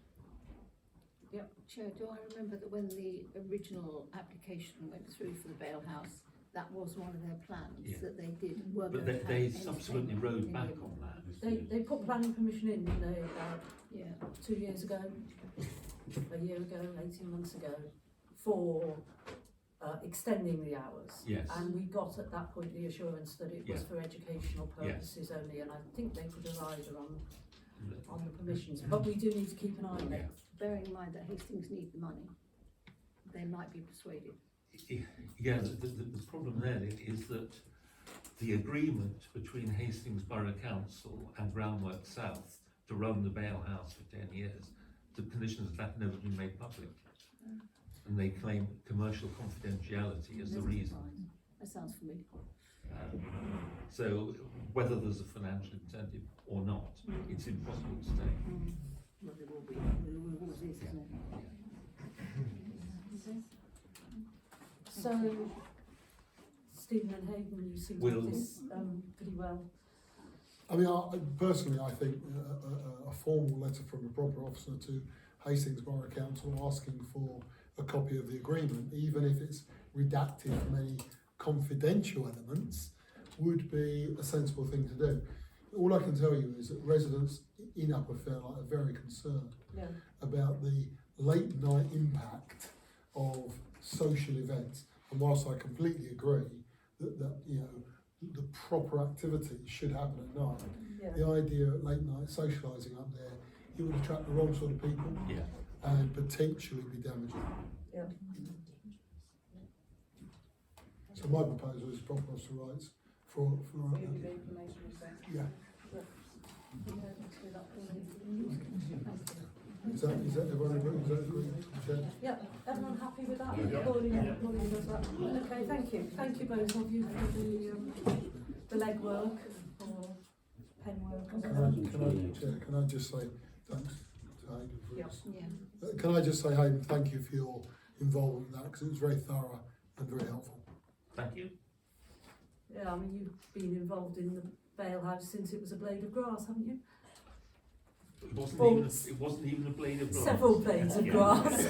Yep. Chair, do I remember that when the original application went through for the bail house, that was one of their plans, that they did work. But they subsequently rode back on that. they put planning permission in, didn't they, about 2 years ago, a year ago, 18 months ago, for extending the hours. Yes. And we got at that point the assurance that it was for educational purposes only, and I think they put a rider on the permissions, but we do need to keep an eye on it. Bearing in mind that Hastings need the money, they might be persuaded. Yeah, the problem there is that the agreement between Hastings Borough Council and Groundworks South to run the bail house for 10 years, the conditions of that have never been made public. And they claim commercial confidentiality as the reason. That sounds familiar. So whether there's a financial incentive or not, it's impossible to say. Well, there will be. There always is, isn't it? So, Stephen and Hayden, you seem to do this pretty well. I mean, personally, I think a formal letter from a proper officer to Hastings Borough Council asking for a copy of the agreement, even if it's redacted from any confidential elements, would be a sensible thing to do. All I can tell you is that residents in Upper Fairlight are very concerned about the late night impact of social events. And whilst I completely agree that you know the proper activities should happen at night, the idea of late night socialising up there, it would attract the wrong sort of people and potentially be damaging. Yeah. So my proposal is proper officer rights for Is that everyone agree? Is that agreed? Yeah, everyone happy with that? Pauline does that. Okay, thank you both of you for the legwork or pen work. Can I just say thanks to Hayden for this? Can I just say, Hayden, thank you for your involvement in that, because it was very thorough and very helpful. Thank you. Yeah, I mean, you've been involved in the bail house since it was a blade of grass, haven't you? It wasn't even a blade of grass. Several blades of grass.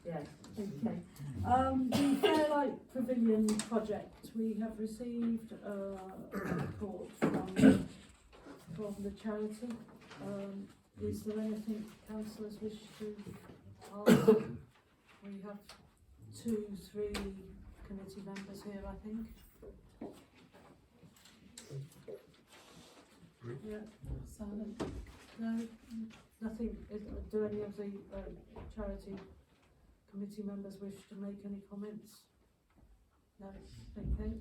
Yeah, okay. The Fairlight Pavilion project, we have received a report from the charity. Is there anything councillors wish to ask? We have 2-3 committee members here, I think. Yeah. Silent. No, nothing. Do any of the charity committee members wish to make any comments? No, okay.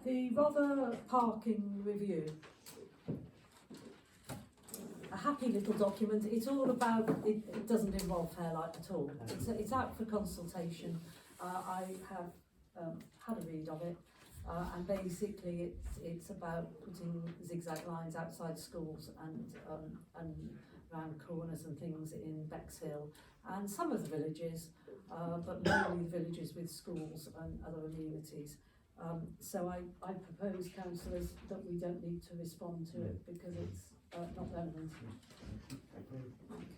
The Rother parking review. A happy little document. It's all about, it doesn't involve Fairlight at all. It's out for consultation. I have had a read of it. And basically it's about putting zigzag lines outside schools and round corners and things in Bexhill and some of the villages, but mainly the villages with schools and other amenities. So I propose, councillors, that we don't need to respond to it because it's not relevant.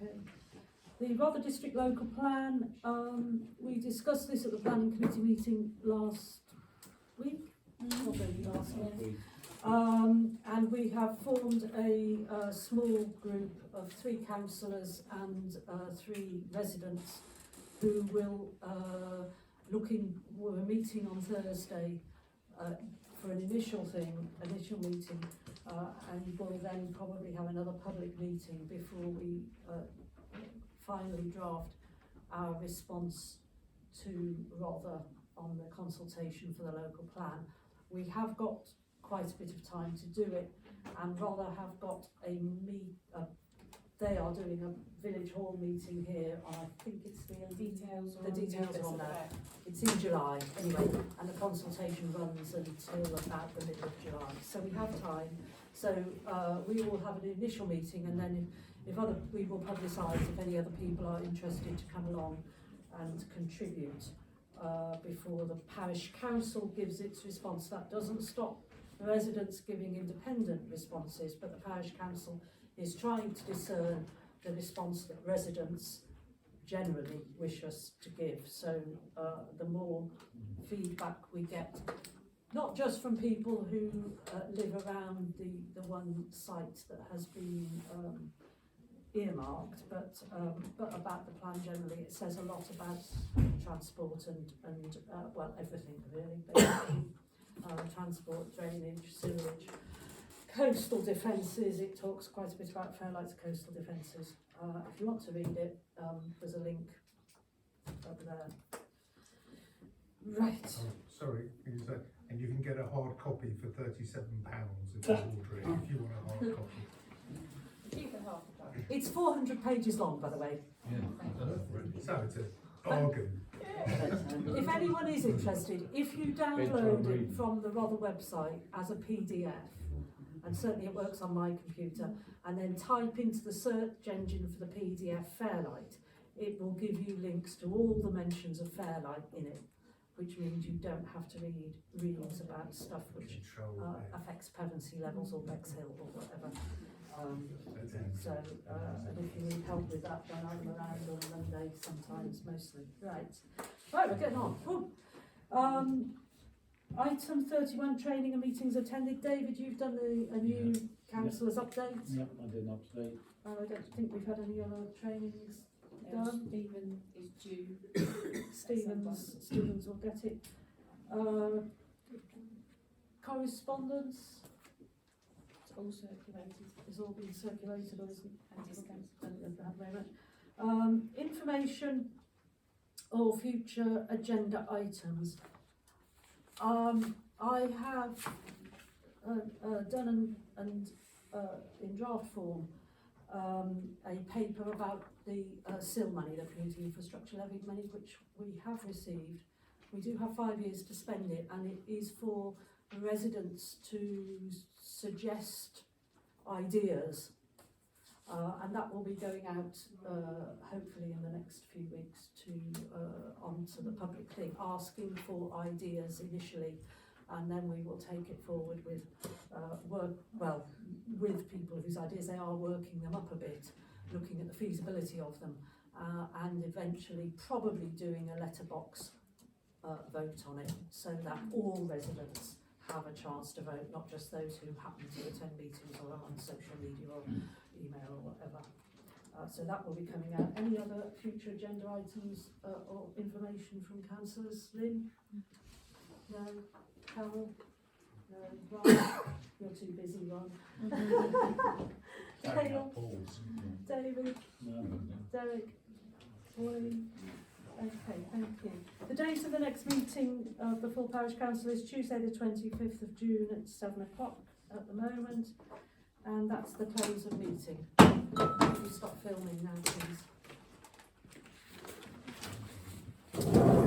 Okay. The Rother District Local Plan, we discussed this at the Planning Committee meeting last week. Probably last week. And we have formed a small group of 3 councillors and 3 residents who will we're meeting on Thursday for an initial meeting, and we'll then probably have another public meeting before we finally draft our response to Rother on the consultation for the local plan. We have got quite a bit of time to do it, and Rother have got they are doing a village hall meeting here on, I think it's the details are on there. It's in July anyway, and the consultation runs until about the middle of July, so we have time. So we will have an initial meeting, and then we will publicise if any other people are interested to come along and contribute before the Parish Council gives its response. That doesn't stop the residents giving independent responses, but the Parish Council is trying to discern the response that residents generally wish us to give. So the more feedback we get, not just from people who live around the one site that has been earmarked, but about the plan generally. It says a lot about transport and well, everything really, basically. Transport, drainage, sewage, coastal defences. It talks quite a bit about Fairlight's coastal defences. If you want to read it, there's a link over there. Right. Sorry, and you can get a hard copy for £37 if you order it, if you want a hard copy. Keep it half a pack. It's 400 pages long, by the way. Yeah. So it's a bargain. If anyone is interested, if you download it from the Rother website as a PDF, and certainly it works on my computer, and then type into the search engine for the PDF Fairlight, it will give you links to all the mentions of Fairlight in it, which means you don't have to read readings about stuff which affects Pevensey levels or Bexhill or whatever. So if you need help with that, then I'm around on Monday sometimes, mostly. Right, we're getting on. Item 31, training and meetings attended. David, you've done a new councillors update. Yep, I did an update. I don't think we've had any other trainings done. Stephen is due. Stevens will get it. Correspondence. It's all circulated. It's all been circulated, or isn't? And discounts. Very much. Information or future agenda items. I have done and in draft form a paper about the CIL money, the Community Infrastructure Levy money, which we have received. We do have 5 years to spend it, and it is for residents to suggest ideas, and that will be going out hopefully in the next few weeks to onto the public thing, asking for ideas initially, and then we will take it forward with with people whose ideas, they are working them up a bit, looking at the feasibility of them, and eventually probably doing a letterbox vote on it, so that all residents have a chance to vote, not just those who happen to attend meetings or are on social media or email or whatever. So that will be coming out. Any other future agenda items or information from councillors? Lynn? No? Carol? No? Ron? You're too busy, Ron. Dale? David? Derek? Pauline? Okay, thank you. The date of the next meeting of the full parish council is Tuesday the 25th of June at 7 o'clock at the moment, and that's the close of meeting. Can you stop filming now, please?